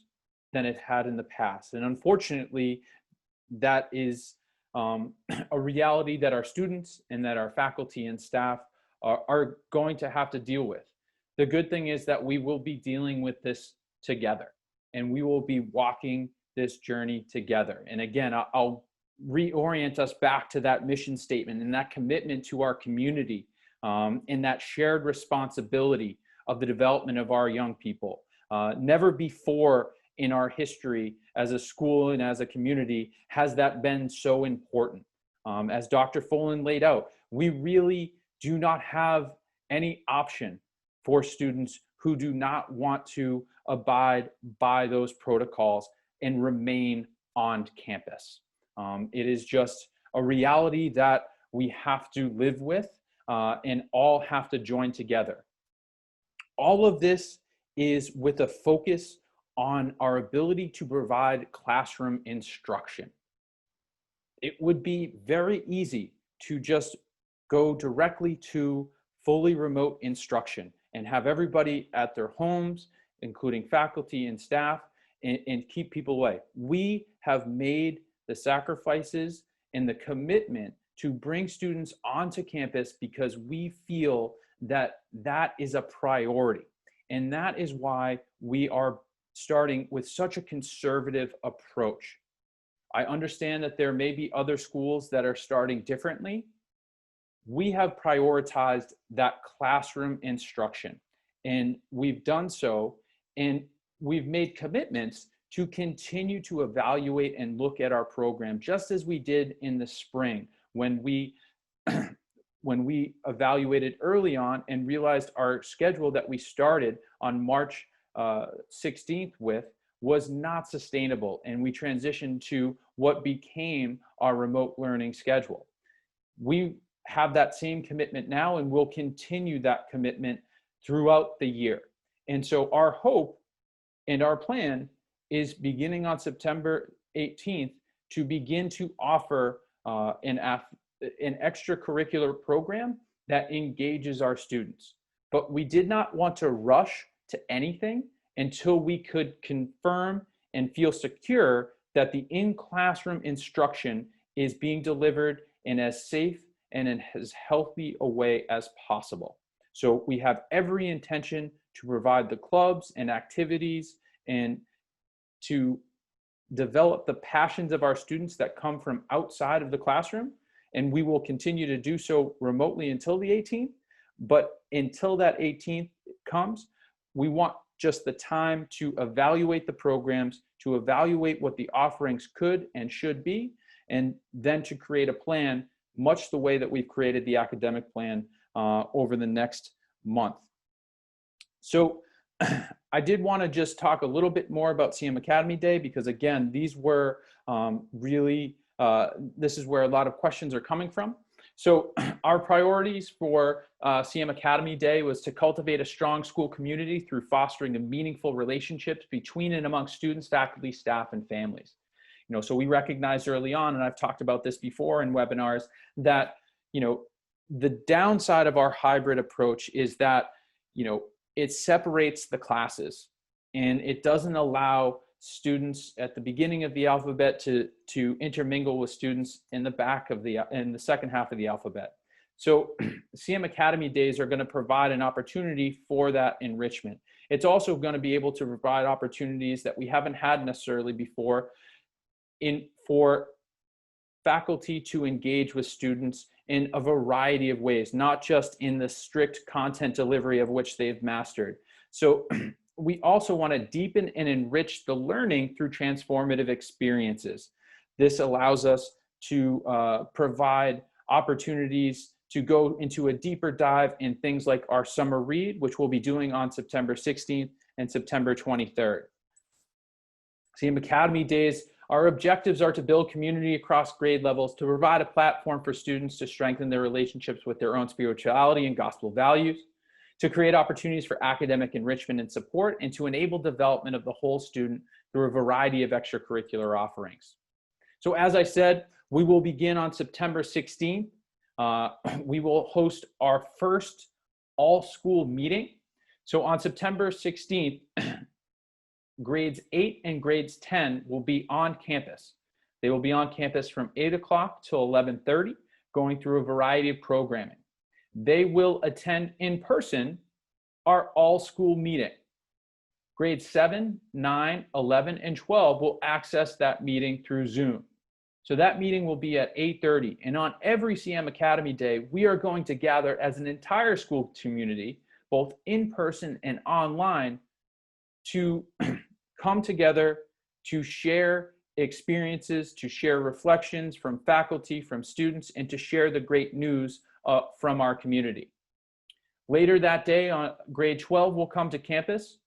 A: than it had in the past. And unfortunately, that is a reality that our students and that our faculty and staff are going to have to deal with. The good thing is that we will be dealing with this together, and we will be walking this journey together. And again, I'll reorient us back to that mission statement and that commitment to our community and that shared responsibility of the development of our young people. Never before in our history as a school and as a community has that been so important. As Dr. Folan laid out, we really do not have any option for students who do not want to abide by those protocols and remain on campus. It is just a reality that we have to live with and all have to join together. All of this is with a focus on our ability to provide classroom instruction. It would be very easy to just go directly to fully remote instruction and have everybody at their homes, including faculty and staff, and keep people away. We have made the sacrifices and the commitment to bring students onto campus because we feel that that is a priority. And that is why we are starting with such a conservative approach. I understand that there may be other schools that are starting differently. We have prioritized that classroom instruction, and we've done so, and we've made commitments to continue to evaluate and look at our program, just as we did in the spring when we evaluated early on and realized our schedule that we started on March 16th with was not sustainable, and we transitioned to what became our remote learning schedule. We have that same commitment now, and we'll continue that commitment throughout the year. And so our hope and our plan is beginning on September 18th to begin to offer an extracurricular program that engages our students. But we did not want to rush to anything until we could confirm and feel secure that the in-classroom instruction is being delivered in as safe and in as healthy a way as possible. So we have every intention to provide the clubs and activities and to develop the passions of our students that come from outside of the classroom. And we will continue to do so remotely until the 18th. But until that 18th comes, we want just the time to evaluate the programs, to evaluate what the offerings could and should be, and then to create a plan, much the way that we've created the academic plan over the next month. So I did want to just talk a little bit more about CM Academy Day, because again, these were really, this is where a lot of questions are coming from. So our priorities for CM Academy Day was to cultivate a strong school community through fostering the meaningful relationships between and among students, faculty, staff, and families. You know, so we recognized early on, and I've talked about this before in webinars, that, you know, the downside of our hybrid approach is that, you know, it separates the classes and it doesn't allow students at the beginning of the alphabet to intermingle with students in the second half of the alphabet. So CM Academy Days are going to provide an opportunity for that enrichment. It's also going to be able to provide opportunities that we haven't had necessarily before for faculty to engage with students in a variety of ways, not just in the strict content delivery of which they've mastered. So we also want to deepen and enrich the learning through transformative experiences. This allows us to provide opportunities to go into a deeper dive in things like our summer read, which we'll be doing on September 16th and September 23rd. CM Academy Days, our objectives are to build community across grade levels, to provide a platform for students to strengthen their relationships with their own spirituality and gospel values, to create opportunities for academic enrichment and support, and to enable development of the whole student through a variety of extracurricular offerings. So as I said, we will begin on September 16th. We will host our first all-school meeting. So on September 16th, grades 8 and grades 10 will be on campus. They will be on campus from 8 o'clock till 11:30, going through a variety of programming. They will attend in person our all-school meeting. Grades 7, 9, 11, and 12 will access that meeting through Zoom. So that meeting will be at 8:30. And on every CM Academy Day, we are going to gather as an entire school community, both in person and online, to come together to share experiences, to share reflections from faculty, from students, and to share the great news from our community. Later that day, grade 12 will come to campus.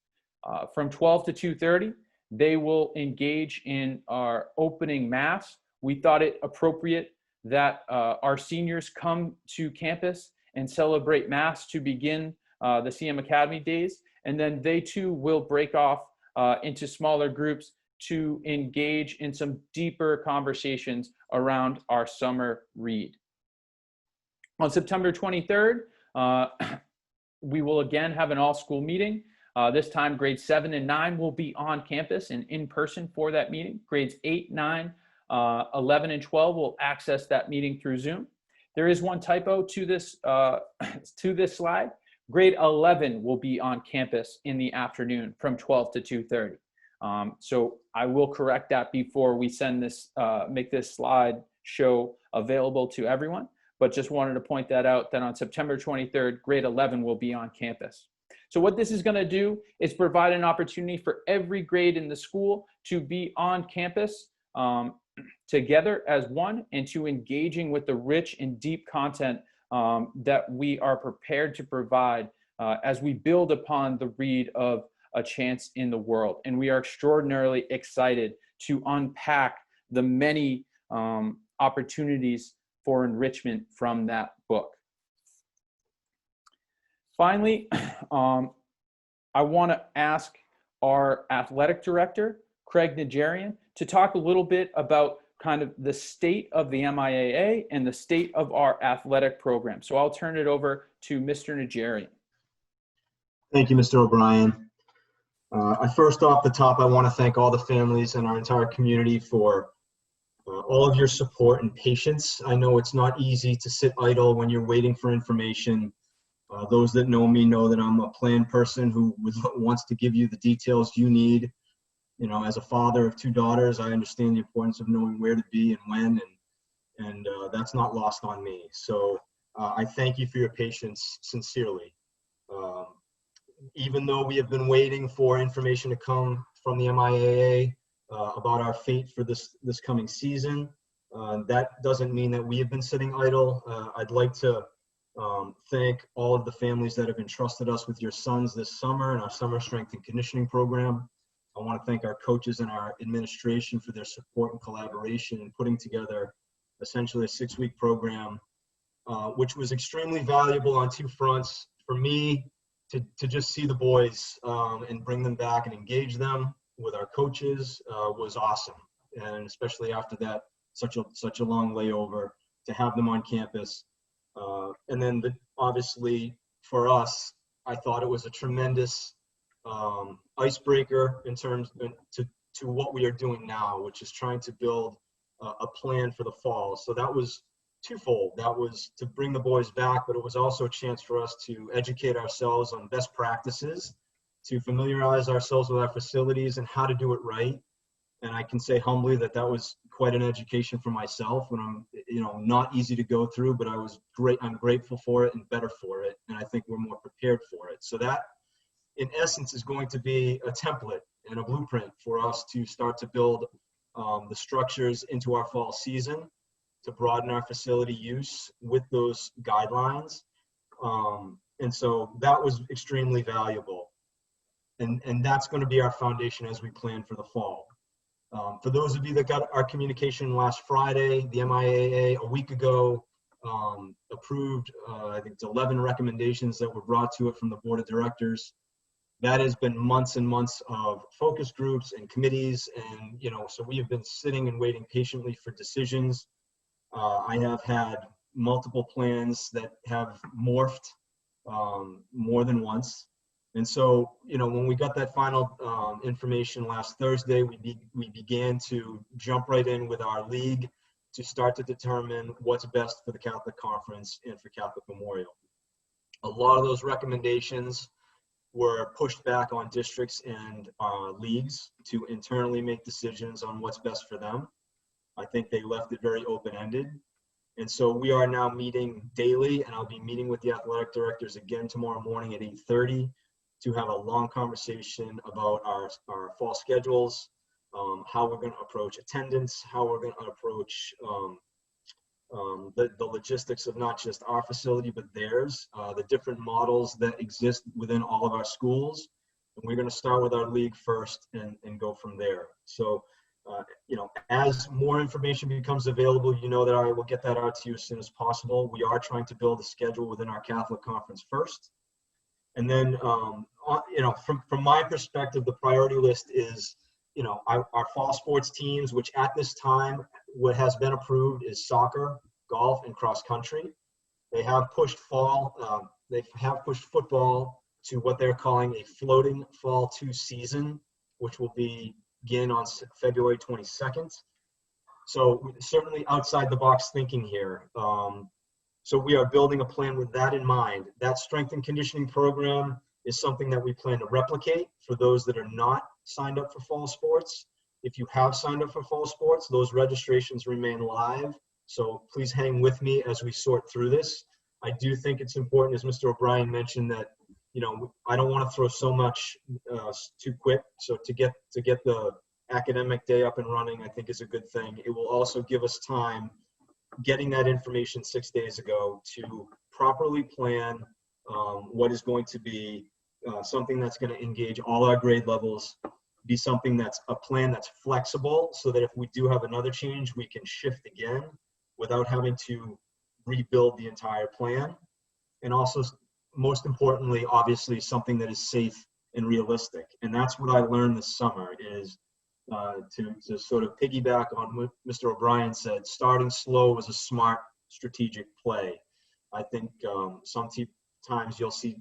A: From 12 to 2:30, they will engage in our opening mass. We thought it appropriate that our seniors come to campus and celebrate mass to begin the CM Academy days. And then they too will break off into smaller groups to engage in some deeper conversations around our summer read. On September 23rd, we will again have an all-school meeting. This time, grades 7 and 9 will be on campus and in person for that meeting. Grades 8, 9, 11, and 12 will access that meeting through Zoom. There is one typo to this slide. Grade 11 will be on campus in the afternoon from 12 to 2:30. So I will correct that before we send this, make this slide show available to everyone. But just wanted to point that out, that on September 23rd, grade 11 will be on campus. So what this is going to do is provide an opportunity for every grade in the school to be on campus together as one, and to engaging with the rich and deep content that we are prepared to provide as we build upon the read of A Chance in the World. And we are extraordinarily excited to unpack the many opportunities for enrichment from that book. Finally, I want to ask our athletic director, Craig Najarian, to talk a little bit about kind of the state of the MIAA and the state of our athletic program. So I'll turn it over to Mr. Najarian.
E: Thank you, Mr. O'Brien. First off the top, I want to thank all the families and our entire community for all of your support and patience. I know it's not easy to sit idle when you're waiting for information. Those that know me know that I'm a planned person who wants to give you the details you need. You know, as a father of 2 daughters, I understand the importance of knowing where to be and when, and that's not lost on me. So I thank you for your patience sincerely. Even though we have been waiting for information to come from the MIAA about our fate for this coming season, that doesn't mean that we have been sitting idle. I'd like to thank all of the families that have entrusted us with your sons this summer in our summer strength and conditioning program. I want to thank our coaches and our administration for their support and collaboration in putting together essentially a 6-week program, which was extremely valuable on 2 fronts. For me, to just see the boys and bring them back and engage them with our coaches was awesome. And especially after that, such a long layover, to have them on campus. And then obviously for us, I thought it was a tremendous icebreaker in terms to what we are doing now, which is trying to build a plan for the fall. So that was twofold. That was to bring the boys back, but it was also a chance for us to educate ourselves on best practices, to familiarize ourselves with our facilities and how to do it right. And I can say humbly that was quite an education for myself, and I'm, not easy to go through, but I'm grateful for it and better for it. And I think we're more prepared for it. So that, in essence, is going to be a template and a blueprint for us to start to build the structures into our fall season, to broaden our facility use with those guidelines. And so that was extremely valuable. And that's going to be our foundation as we plan for the fall. For those of you that got our communication last Friday, the MIAA a week ago approved, I think it's 11 recommendations that were brought to it from the board of directors. that has been months and months of focus groups and committees. And, so we have been sitting and waiting patiently for decisions. I have had multiple plans that have morphed more than once. And so, when we got that final information last Thursday, we began to jump right in with our league to start to determine what's best for the Catholic Conference and for Catholic Memorial. A lot of those recommendations were pushed back on districts and leagues to internally make decisions on what's best for them. I think they left it very open-ended. And so we are now meeting daily, and I'll be meeting with the athletic directors again tomorrow morning at 8:30 to have a long conversation about our fall schedules, how we're going to approach attendance, how we're going to approach the logistics of not just our facility, but theirs, the different models that exist within all of our schools. And we're going to start with our league first and go from there. So, as more information becomes available, that I will get that out to you as soon as possible. We are trying to build a schedule within our Catholic Conference first. And then, from my perspective, the priority list is, our fall sports teams, which at this time, what has been approved is soccer, golf, and cross country. They have pushed football to what they're calling a floating fall 2 season, which will begin on February 22nd. So certainly outside the box thinking here. So we are building a plan with that in mind. That strength and conditioning program is something that we plan to replicate for those that are not signed up for fall sports. If you have signed up for fall sports, those registrations remain live. So please hang with me as we sort through this. I do think it's important, as Mr. O'Brien mentioned, that I don't want to throw so much too quick. So to get the academic day up and running, I think is a good thing. It will also give us time, getting that information 6 days ago, to properly plan what is going to be something that's going to engage all our grade levels, be something that's a plan that's flexible, so that if we do have another change, we can shift again without having to rebuild the entire plan. And also, most importantly, obviously, something that is safe and realistic. And that's what I learned this summer is to sort of piggyback on what Mr. O'Brien said, starting slow was a smart strategic play. I think sometimes you'll see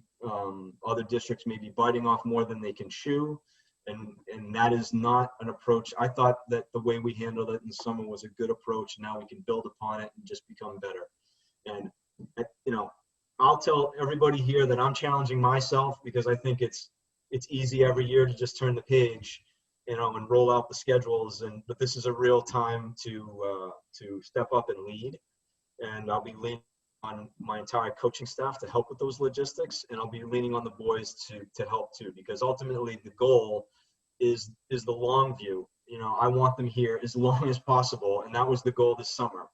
E: other districts maybe biting off more than they can chew. And that is not an approach. I thought that the way we handled it in the summer was a good approach. Now we can build upon it and just become better. And, I'll tell everybody here that I'm challenging myself, because I think it's easy every year to just turn the page, and roll out the schedules. But this is a real time to step up and lead. And I'll be leaning on my entire coaching staff to help with those logistics, and I'll be leaning on the boys to help too, because ultimately the goal is the long view. I want them here as long as possible, and that was the goal this summer.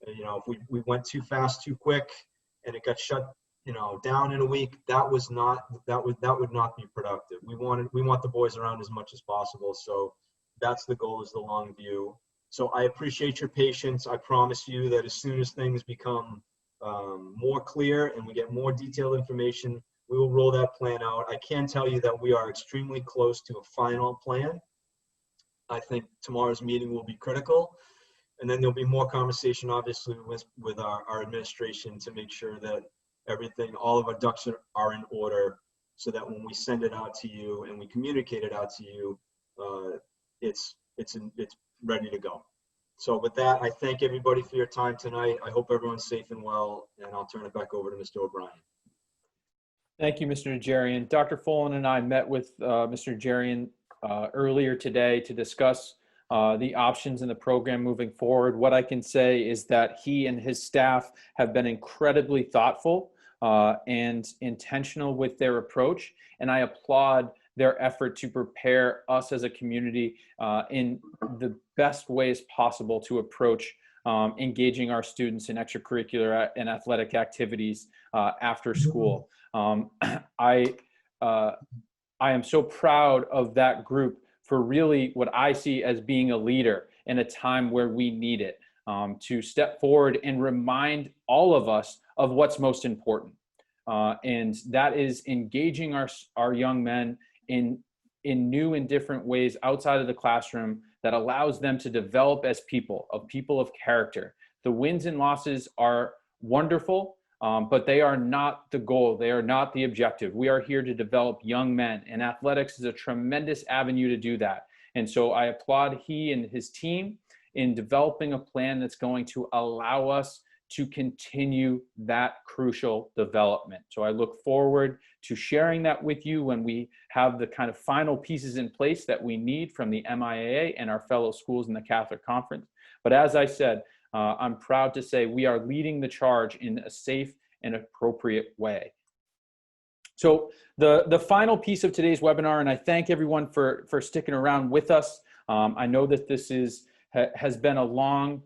E: If we went too fast, too quick, and it got shut down in a week, that would not be productive. We want the boys around as much as possible. So that's the goal, is the long view. So I appreciate your patience. I promise you that as soon as things become more clear and we get more detailed information, we will roll that plan out. I can tell you that we are extremely close to a final plan. I think tomorrow's meeting will be critical. And then there'll be more conversation, obviously, with our administration to make sure that all of our ducks are in order, so that when we send it out to you and we communicate it out to you, it's ready to go. So with that, I thank everybody for your time tonight. I hope everyone's safe and well, and I'll turn it back over to Mr. O'Brien.
A: Thank you, Mr. Najarian. Dr. Folan and I met with Mr. Najarian earlier today to discuss the options in the program moving forward. What I can say is that he and his staff have been incredibly thoughtful and intentional with their approach, and I applaud their effort to prepare us as a community in the best ways possible to approach engaging our students in extracurricular and athletic activities after school. I am so proud of that group for really what I see as being a leader in a time where we need it, to step forward and remind all of us of what's most important. And that is engaging our young men in new and different ways outside of the classroom that allows them to develop as people of character. The wins and losses are wonderful, but they are not the goal. They are not the objective. We are here to develop young men, and athletics is a tremendous avenue to do that. And so I applaud he and his team in developing a plan that's going to allow us to continue that crucial development. So I look forward to sharing that with you when we have the kind of final pieces in place that we need from the MIAA and our fellow schools in the Catholic Conference. But as I said, I'm proud to say we are leading the charge in a safe and appropriate way. So the final piece of today's webinar, and I thank everyone for sticking around with us. I know that this has been a long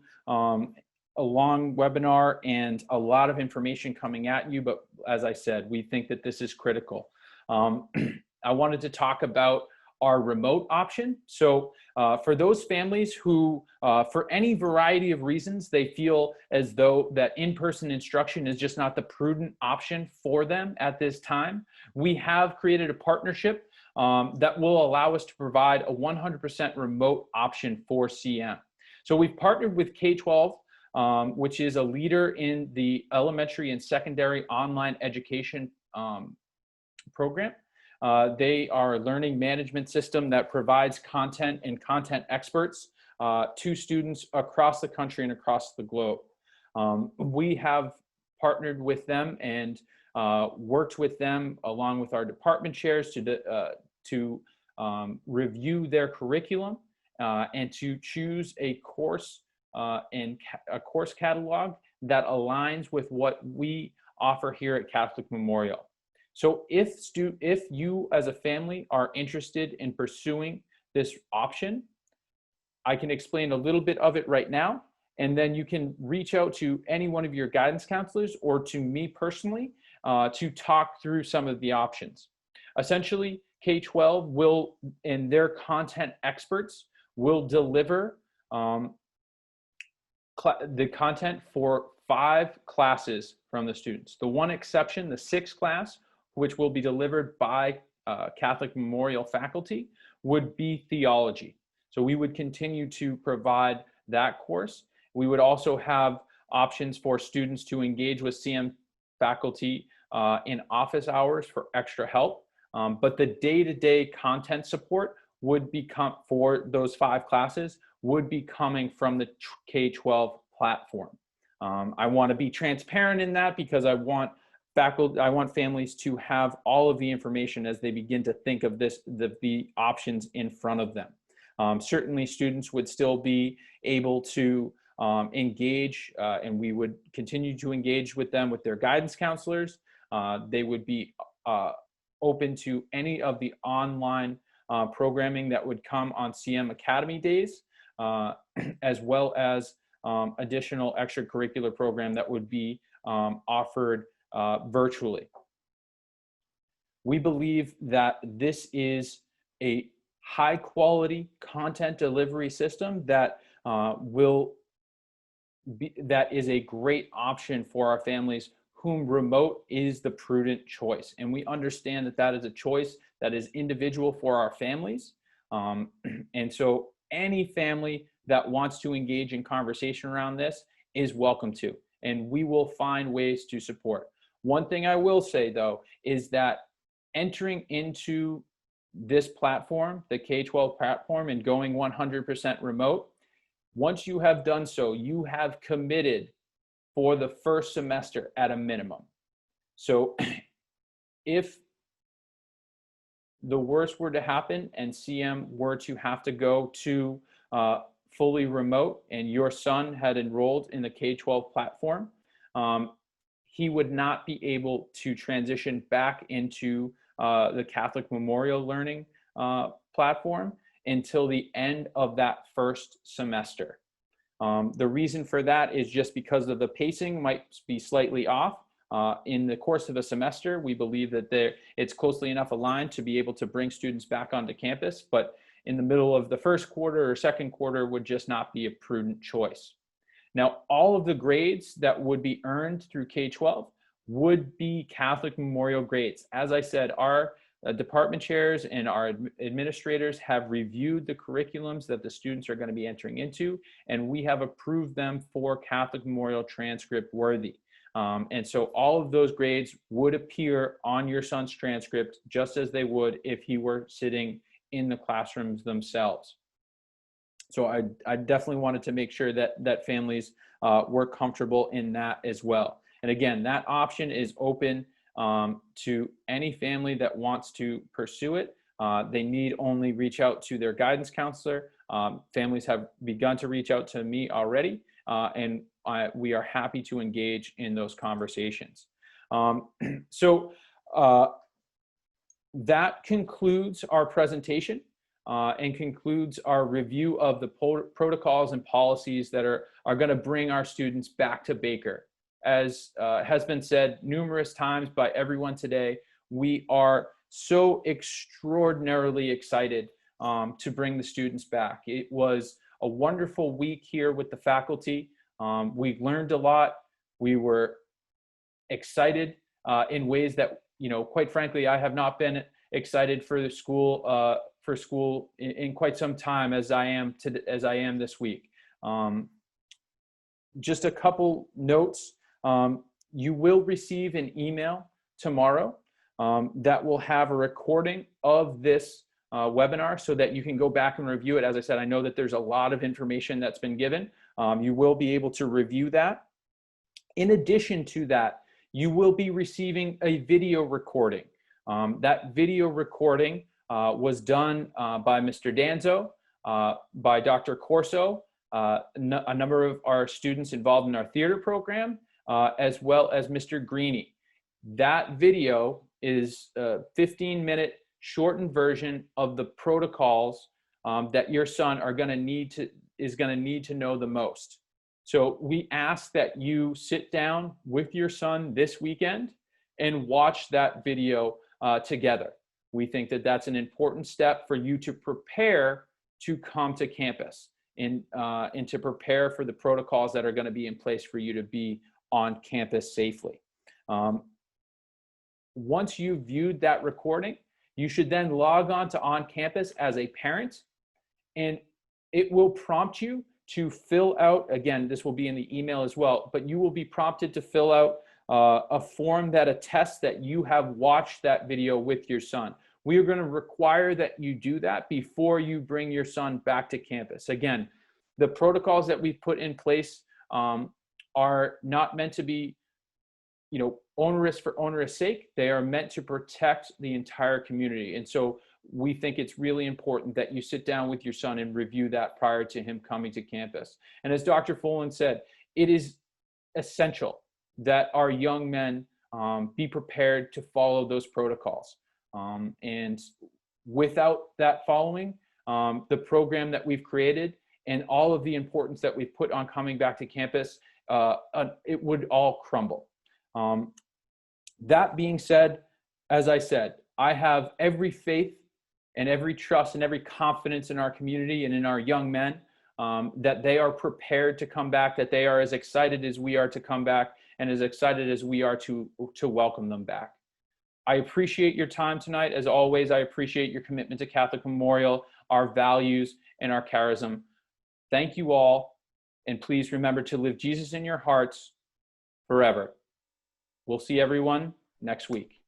A: webinar and a lot of information coming at you, but as I said, we think that this is critical. I wanted to talk about our remote option. So for those families who, for any variety of reasons, they feel as though that in-person instruction is just not the prudent option for them at this time, we have created a partnership that will allow us to provide a 100% remote option for CM. So we've partnered with K-12, which is a leader in the elementary and secondary online education program. They are a learning management system that provides content and content experts to students across the country and across the globe. We have partnered with them and worked with them along with our department chairs to review their curriculum and to choose a course and a course catalog that aligns with what we offer here at Catholic Memorial. So if you as a family are interested in pursuing this option, I can explain a little bit of it right now, and then you can reach out to any one of your guidance counselors or to me personally to talk through some of the options. Essentially, K-12 will, and their content experts will deliver the content for 5 classes from the students. The one exception, the 6th class, which will be delivered by Catholic Memorial faculty, would be theology. So we would continue to provide that course. We would also have options for students to engage with CM faculty in office hours for extra help. But the day-to-day content support would become, for those 5 classes, would be coming from the K-12 platform. I want to be transparent in that because I want families to have all of the information as they begin to think of the options in front of them. Certainly students would still be able to engage and we would continue to engage with them with their guidance counselors. They would be open to any of the online programming that would come on CM Academy days, as well as additional extracurricular program that would be offered virtually. We believe that this is a high quality content delivery system that that is a great option for our families whom remote is the prudent choice. And we understand that that is a choice that is individual for our families. And so any family that wants to engage in conversation around this is welcome to, and we will find ways to support. One thing I will say though, is that entering into this platform, the K-12 platform, and going 100% remote, once you have done so, you have committed for the first semester at a minimum. So if the worst were to happen and CM were to have to go to fully remote and your son had enrolled in the K-12 platform, he would not be able to transition back into the Catholic Memorial Learning platform until the end of that first semester. The reason for that is just because of the pacing might be slightly off. In the course of a semester, we believe that it's closely enough aligned to be able to bring students back onto campus, but in the middle of the first quarter or second quarter would just not be a prudent choice. Now, all of the grades that would be earned through K-12 would be Catholic Memorial grades. As I said, our department chairs and our administrators have reviewed the curriculums that the students are going to be entering into, and we have approved them for Catholic Memorial transcript worthy. And so all of those grades would appear on your son's transcript just as they would if he were sitting in the classrooms themselves. So I definitely wanted to make sure that families were comfortable in that as well. And again, that option is open to any family that wants to pursue it. They need only reach out to their guidance counselor. Families have begun to reach out to me already, and we are happy to engage in those conversations. So that concludes our presentation and concludes our review of the protocols and policies that are going to bring our students back to Baker. As has been said numerous times by everyone today, we are so extraordinarily excited to bring the students back. It was a wonderful week here with the faculty. We learned a lot. We were excited in ways that, quite frankly, I have not been excited for the school in quite some time as I am this week. Just a couple notes. You will receive an email tomorrow that will have a recording of this webinar so that you can go back and review it. As I said, I know that there's a lot of information that's been given. You will be able to review that. In addition to that, you will be receiving a video recording. That video recording was done by Mr. Danzo, by Dr. Corso, a number of our students involved in our theater program, as well as Mr. Greeny. That video is a 15-minute shortened version of the protocols that your son is going to need to know the most. So we ask that you sit down with your son this weekend and watch that video together. We think that that's an important step for you to prepare to come to campus and to prepare for the protocols that are going to be in place for you to be on campus safely. Once you've viewed that recording, you should then log on to On Campus as a parent, and it will prompt you to fill out, again, this will be in the email as well, but you will be prompted to fill out a form that attests that you have watched that video with your son. We are going to require that you do that before you bring your son back to campus. Again, the protocols that we've put in place are not meant to be, onerous for onerous sake. They are meant to protect the entire community. And so we think it's really important that you sit down with your son and review that prior to him coming to campus. And as Dr. Folan said, it is essential that our young men be prepared to follow those protocols. And without that following, the program that we've created and all of the importance that we've put on coming back to campus, it would all crumble. That being said, as I said, I have every faith and every trust and every confidence in our community and in our young men that they are prepared to come back, that they are as excited as we are to come back and as excited as we are to welcome them back. I appreciate your time tonight. As always, I appreciate your commitment to Catholic Memorial, our values, and our charism. Thank you all, and please remember to live Jesus in your hearts forever. We'll see everyone next week.